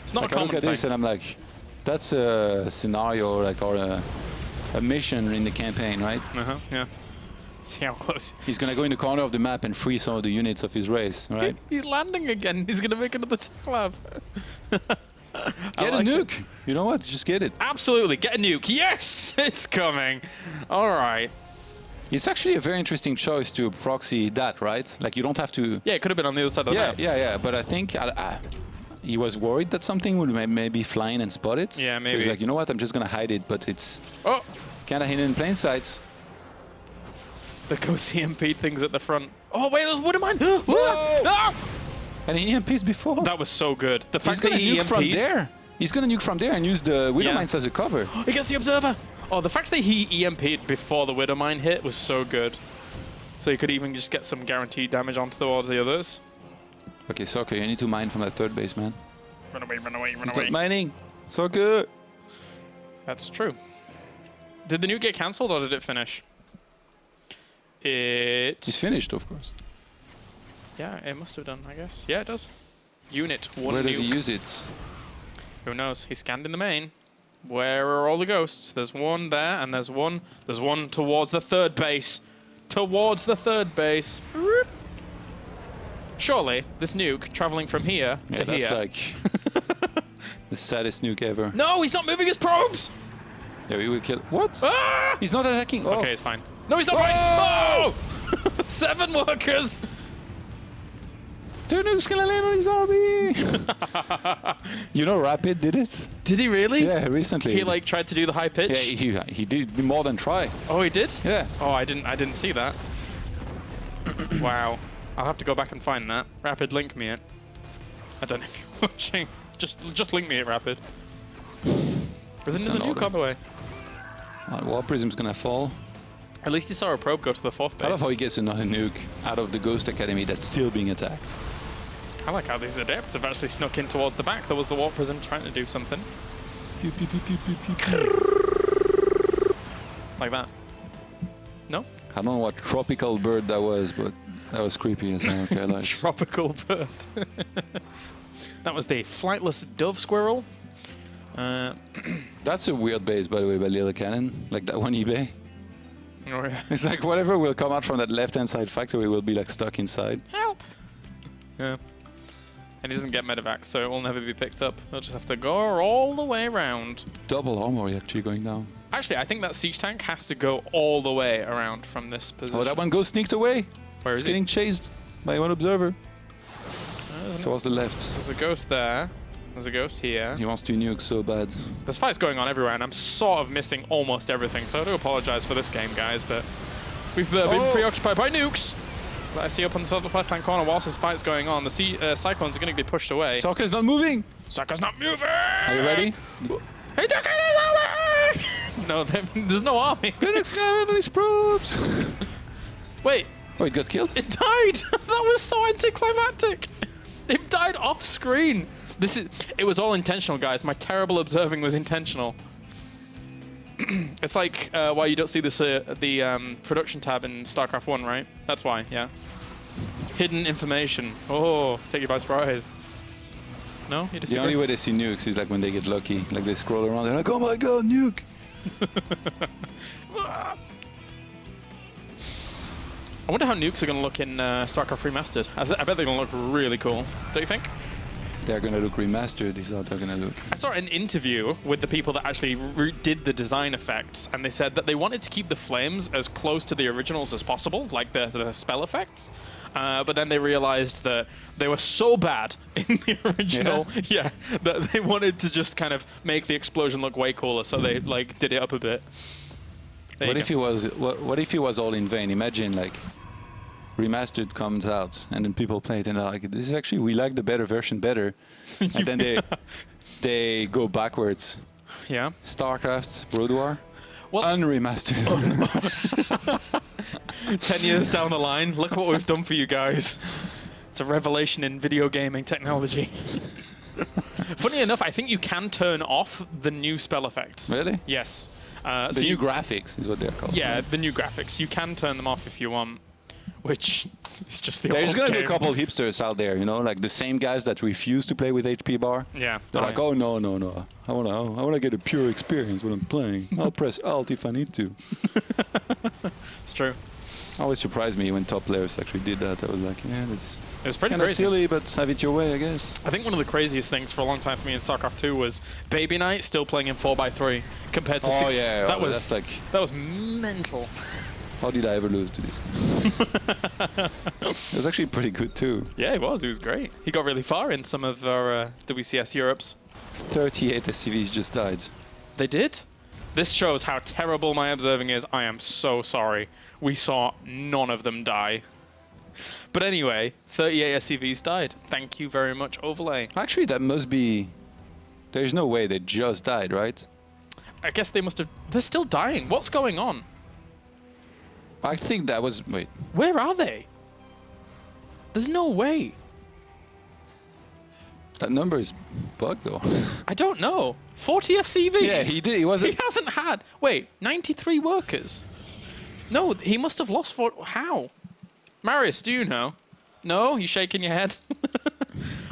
It's not like, a common I look at thing. this and I'm like, that's a scenario, like, or a mission in the campaign, right? Yeah. See how close. He's gonna go in the corner of the map and free some of the units of his race, right? He's landing again. He's gonna make another lab. Get a nuke. It. You know what? Just get it. Absolutely. Get a nuke. Yes! It's coming. All right. It's actually a very interesting choice to proxy that, right? Like, you don't have to... Yeah, it could have been on the other side of the map. Yeah. But I think he was worried that something would maybe fly in and spot it. Yeah, maybe. So he's like, you know what? I'm just going to hide it, but it's kind of hidden in plain sight. The Ghost EMP things at the front. Oh, wait, there's wood in mine. Whoa! No! And he EMPs before. That was so good. The fact he's that he nuke EMP'd from there. He's going to nuke from there and use the Widow Mines as a cover. He gets the Observer. Oh, the fact that he EMP'd before the Widow Mine hit was so good. So you could even just get some guaranteed damage onto towards the others. Okay, Socke, you need to mine from that third base, man. Run away, run away, run Stop away. mining. Socke. That's true. Did the nuke get cancelled or did it finish? It's finished, of course. Yeah, it must have done, I guess. Yeah, it does. Unit 1 Where nuke. does he use it? Who knows? He scanned in the main. Where are all the ghosts? There's one there, and there's one towards the third base. Towards the third base. Surely, this nuke traveling from here to that's here. like the saddest nuke ever. No, he's not moving his probes! Yeah, we will kill. What? Ah! He's not attacking. Oh. Okay, it's fine. No, he's not fine! Oh! 7 workers! 2 nukes gonna land on his army! You know Rapid did it? Did he really? Yeah, recently. He like tried to do the high pitch? Yeah, he did more than try. Oh, he did? Yeah. Oh, I didn't see that. Wow. I'll have to go back and find that. Rapid, link me it. I don't know if you're watching. Just link me it, Rapid. There's another nuke on the way. War Prism's gonna fall. At least he saw a probe go to the 4th base. I love how he gets another nuke out of the Ghost Academy that's still being attacked. I like how these adepts have actually snuck in towards the back. There was the Warp Prism trying to do something. Pew, pew, pew, pew, pew, pew, pew. Like that. No? I don't know what tropical bird that was, but that was creepy as hell. Okay, like. Tropical bird. That was the flightless dove squirrel. That's a weird base, by the way, by Lillekanin. Like that one eBay. Oh, yeah. It's like whatever will come out from that left-hand side factory will be like stuck inside. Help! Yeah. And he doesn't get medevac, so it will never be picked up. He'll just have to go all the way around. Double armor actually going down. Actually, I think that siege tank has to go all the way around from this position. Oh, that one goes sneaked away. Where is it's he? getting chased by one observer. Towards the left. There's a ghost there. There's a ghost here. He wants to nuke so bad. There's fights going on everywhere, and I'm sort of missing almost everything, so I do apologize for this game, guys, but we've been preoccupied by nukes that I see up on the left-hand corner whilst this fight's going on. The Cyclones are going to be pushed away. Soccer's not moving! Soccer's not moving! Are you ready? Hey, no, there's no army. Phoenix got his probes! Wait. Oh, it got killed? It died! That was so anticlimactic! It died off-screen. It was all intentional, guys. My terrible observing was intentional. It's like why you don't see this the production tab in StarCraft 1, right? That's why, yeah. Hidden information. Oh, take you by surprise. No? You disagree? The only way they see nukes is like when they get lucky. Like they scroll around, they're like, oh my god, nuke! I wonder how nukes are going to look in StarCraft Remastered. I bet they're going to look really cool. Don't you think? they're going to look remastered, is how they're going to look. I saw an interview with the people that actually did the design effects, and they said that they wanted to keep the flames as close to the originals as possible, like the spell effects. But then they realized that they were so bad in the original, that they wanted to just kind of make the explosion look way cooler, so they like did it up a bit. What if it was all in vain? Imagine like remastered comes out and then people play it and they're like, this is actually, we like the better version better, and then they go backwards. Yeah. StarCraft, World War, well, unremastered. 10 years down the line, look what we've done for you guys. It's a revelation in video gaming technology. Funny enough, I think you can turn off the new spell effects. Really? Yes. The new graphics is what they're called. Yeah, the new graphics. You can turn them off if you want, which is just the There's old going to be game. a couple of hipsters out there, you know, like the same guys that refuse to play with HP bar. Yeah. They're like, oh, no. I want to get a pure experience when I'm playing. I'll press Alt if I need to. It's true. Always surprised me when top players actually did that. I was like, yeah, that's It was pretty kind of crazy. silly, but have it your way, I guess. I think one of the craziest things for a long time for me in StarCraft 2 was Baby Knight still playing in 4x3 compared to 6. Oh, yeah. That was that's like, that was mental. how did I ever lose to this? It was actually pretty good, too. Yeah, he was great. He got really far in some of our WCS Europes. 38 SCVs just died. They did? This shows how terrible my observing is. I am so sorry. We saw none of them die. But anyway, 38 SCVs died. Thank you very much, Overlay. Actually, that must be... There's no way they just died, right? I guess they must have... They're still dying. What's going on? I think that was... Wait. Where are they? There's no way. That number is bugged, though. I don't know. 40 SCVs? Yeah, he did. He wasn't... He hasn't had... Wait, 93 workers? No, he must have lost 4... How? Marius, do you know? No? You shaking your head?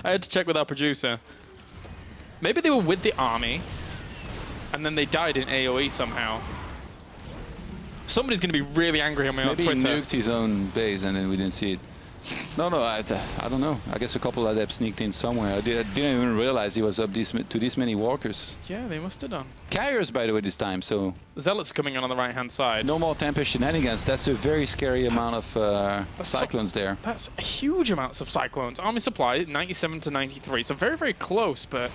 I had to check with our producer. Maybe they were with the army, and then they died in AoE somehow. Somebody's going to be really angry at me on Twitter. Maybe he nuked his own base and then we didn't see it. No, I don't know. I guess a couple of adepts sneaked in somewhere. I didn't even realize he was up to this many walkers. Yeah, they must have done. Carriers, by the way, this time, so... Zealots coming in on the right-hand side. No more Tempest shenanigans. That's a very scary amount of Cyclones there. That's huge amounts of Cyclones. Army supply, 97 to 93. So very, very close, but...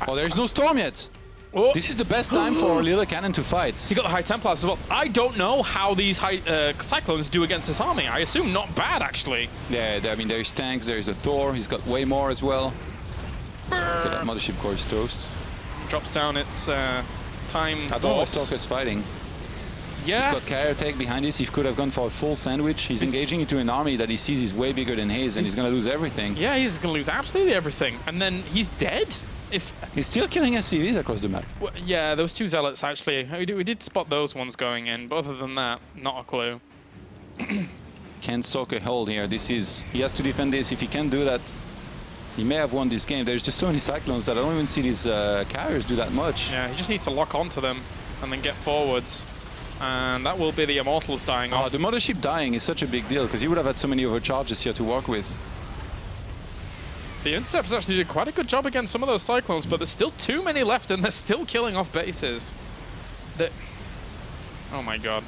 Oh, there's no Storm yet! Oh. This is the best time for Lillekanin to fight. He got the High Templars as well. I don't know how these Cyclones do against this army. I assume not bad, actually. Yeah, I mean, there's tanks, there's a Thor. He's got way more as well. Okay, that Mothership Core is toast. Drops down its time. I don't know why Socke's fighting. Yeah. He's got carrier tech behind this. He could have gone for a full sandwich. He's engaging into an army that he sees is way bigger than his, and he's going to lose everything. Yeah, he's going to lose absolutely everything. And then he's dead? He's still killing SCVs across the map. Well, yeah, those 2 Zealots, actually. We did spot those ones going in. Both of them that, not a clue. Can Socke hold here? He has to defend this. If he can do that, he may have won this game. There's just so many Cyclones that I don't even see these carriers do that much. Yeah, he just needs to lock onto them and then get forwards. And that will be the Immortals dying off. The Mothership dying is such a big deal, because he would have had so many overcharges here to work with. The Interceptors actually did quite a good job against some of those Cyclones, but there's still too many left, and they're still killing off bases. Oh my god.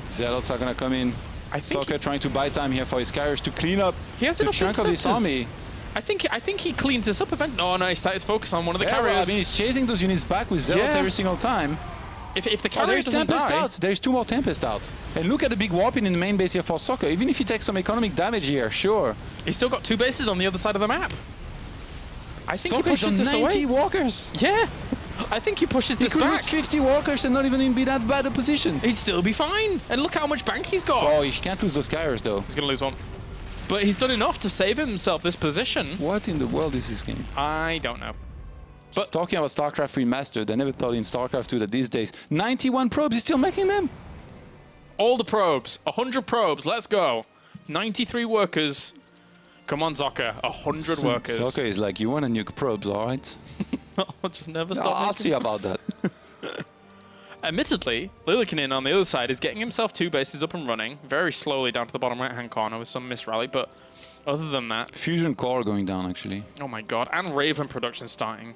Zealots are going to come in. Socke trying to buy time here for his carriers to clean up the chunk of this army. I think he cleans this up eventually. Oh no, he started to focus on one of the carriers. Well, I mean, he's chasing those units back with Zealots every single time. If the carrier there's doesn't Tempest die... out. There's 2 more Tempest out. And look at the big warping in the main base here for Socke. Even if he takes some economic damage here, sure. He's still got 2 bases on the other side of the map. I think he pushes this 90 away. walkers. Yeah. I think he pushes this back. He could lose 50 walkers and not even be that bad a position. He'd still be fine. And look how much bank he's got. Oh, he can't lose those carriers, though. He's going to lose 1. But he's done enough to save himself this position. What in the world is this game? I don't know. But talking about StarCraft Remastered, I never thought in StarCraft 2 that these days, 91 probes, he's still making them. All the probes. 100 probes. Let's go. 93 workers. Come on, Socke. 100 workers. Socke is like, you want to nuke probes, all right? I'll just never stop. I'll see about that. Admittedly, Lillekanin on the other side is getting himself 2 bases up and running, very slowly down to the bottom right-hand corner with some misrally, but Other than that... Fusion core going down, actually. Oh my god. And Raven production starting.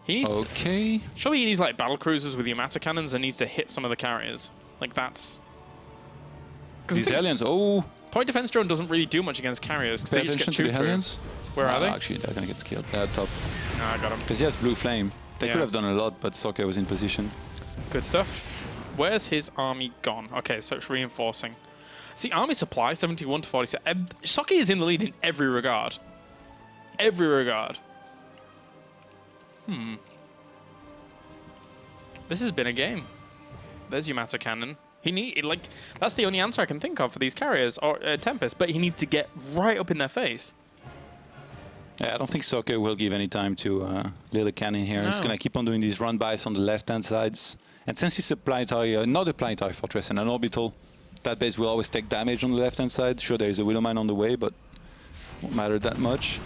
He needs... Okay. Surely he needs, like, battle cruisers with Yamato cannons and needs to hit some of the carriers. Like, that's... These aliens, oh! Point defense drone doesn't really do much against carriers because they just get chewed through. Where are they? Actually, they're gonna get killed. They're top. No, I got him. Because he has blue flame. They could have done a lot, but Socke was in position. Good stuff. Where's his army gone? Okay, so it's reinforcing. See, army supply, 71 to 47. Socke is in the lead in every regard. Every regard. This has been a game. There's Yamato cannon. That's the only answer I can think of for these carriers, or Tempest, but he needs to get right up in their face. Yeah, I don't think Socke will give any time to Lillekanin here. No. He's going to keep on doing these run-bys on the left-hand sides. And since he's a planetary, not a planetary fortress and an orbital, that base will always take damage on the left-hand side. Sure, there is a Widowmine on the way, but won't matter that much.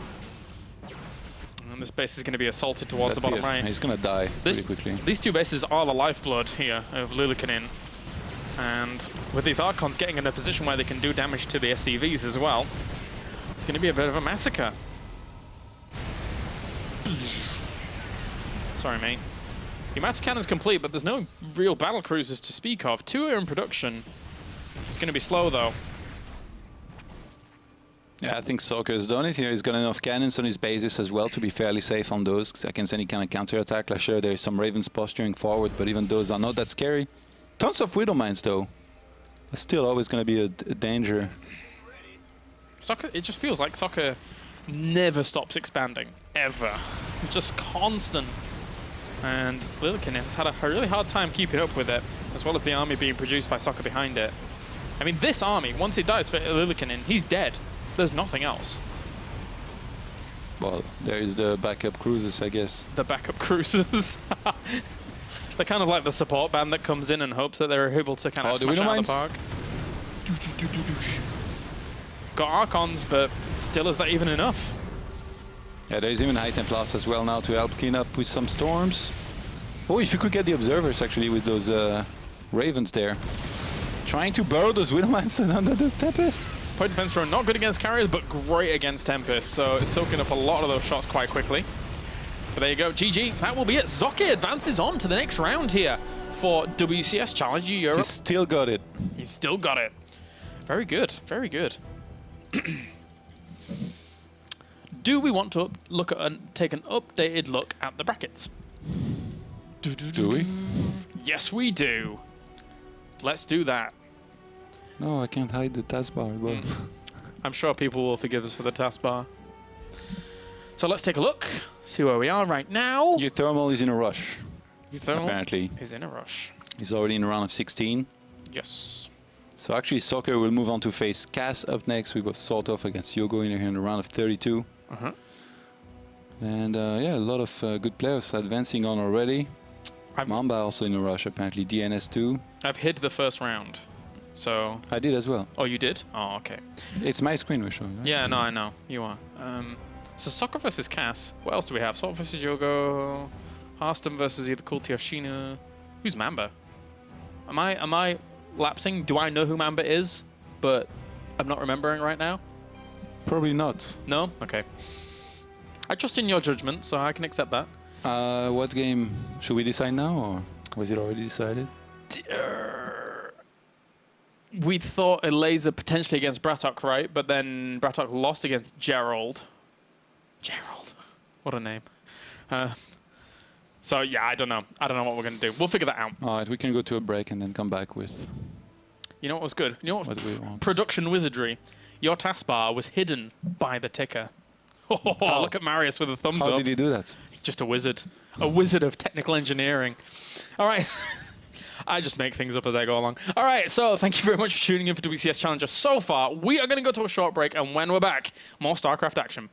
And this base is going to be assaulted towards the bottom right. He's going to die pretty quickly. These two bases are the lifeblood here of Lillekanin. And with these Archons getting in a position where they can do damage to the SCVs as well, it's going to be a bit of a massacre. Sorry, mate. Yamato cannon's complete, but there's no real battle cruisers to speak of. 2 are in production. It's going to be slow, though. Yeah, I think Socke has done it here. He's got enough cannons on his bases as well to be fairly safe on those against any kind of counter-attack. Like, sure, there's some Ravens posturing forward, but even those are not that scary. Tons of Widowmines, though. That's still always going to be a danger. Socke, it just feels like Socke never stops expanding, ever. Just constant. And Lillekanin's had a really hard time keeping up with it, as well as the army being produced by Socke behind it. I mean, this army, once it dies for Lillekanin, he's dead. There's nothing else. Well, there is the backup cruisers, I guess. The backup cruisers. They're kind of like the support band that comes in and hopes that they're able to kind of smash out of the park. Got Archons, but still, is that even enough? Yeah, there's even High Templars as well now to help clean up with some storms. Oh, if you could get the observers actually with those Ravens there. Trying to burrow those Widowmines under the Tempest. Point defense drone not good against carriers, but great against Tempest. So it's soaking up a lot of those shots quite quickly. But there you go, GG. That will be it. Socke advances on to the next round here for WCS Challenger Europe. He's still got it. He's still got it. Very good, very good. Do we want to look at take an updated look at the brackets? Do we? Yes, we do. Let's do that. No, I can't hide the taskbar. But I'm sure people will forgive us for the taskbar. So let's take a look, see where we are right now. Geothermal is in a rush. Geothermal apparently is in a rush. He's already in a round of 16. Yes. So actually, Socke will move on to face Cass up next. We go sort of against Yogo in here in the round of 32. And yeah, a lot of good players advancing on already. Mamba also in a rush, apparently. DNS too. I've hit the first round, so... I did as well. Oh, you did? Oh, okay. It's my screen we're showing, right? Yeah, no, I know. You are. So Socke versus Cass. What else do we have? Socke versus Yogo. Harston versus either Kulti or Shina. Who's Mamba? Am I lapsing? Do I know who Mamba is, but I'm not remembering right now? Probably not. No? Okay. I trust in your judgment, so I can accept that. What game should we decide now, or was it already decided? We thought a laser potentially against Brattok, right? But then Brattok lost against Gerald. Gerald. What a name. So yeah, I don't know. I don't know what we're going to do. We'll figure that out. All right, we can go to a break and then come back with... You know what was good? You know what do we want? Production wizardry. Your taskbar was hidden by the ticker. Oh, look at Marius with a thumbs up. How did he do that? Just a wizard. A wizard of technical engineering. All right. I just make things up as I go along. All right, so thank you very much for tuning in for WCS Challenger so far. We are going to go to a short break, and when we're back, more StarCraft action.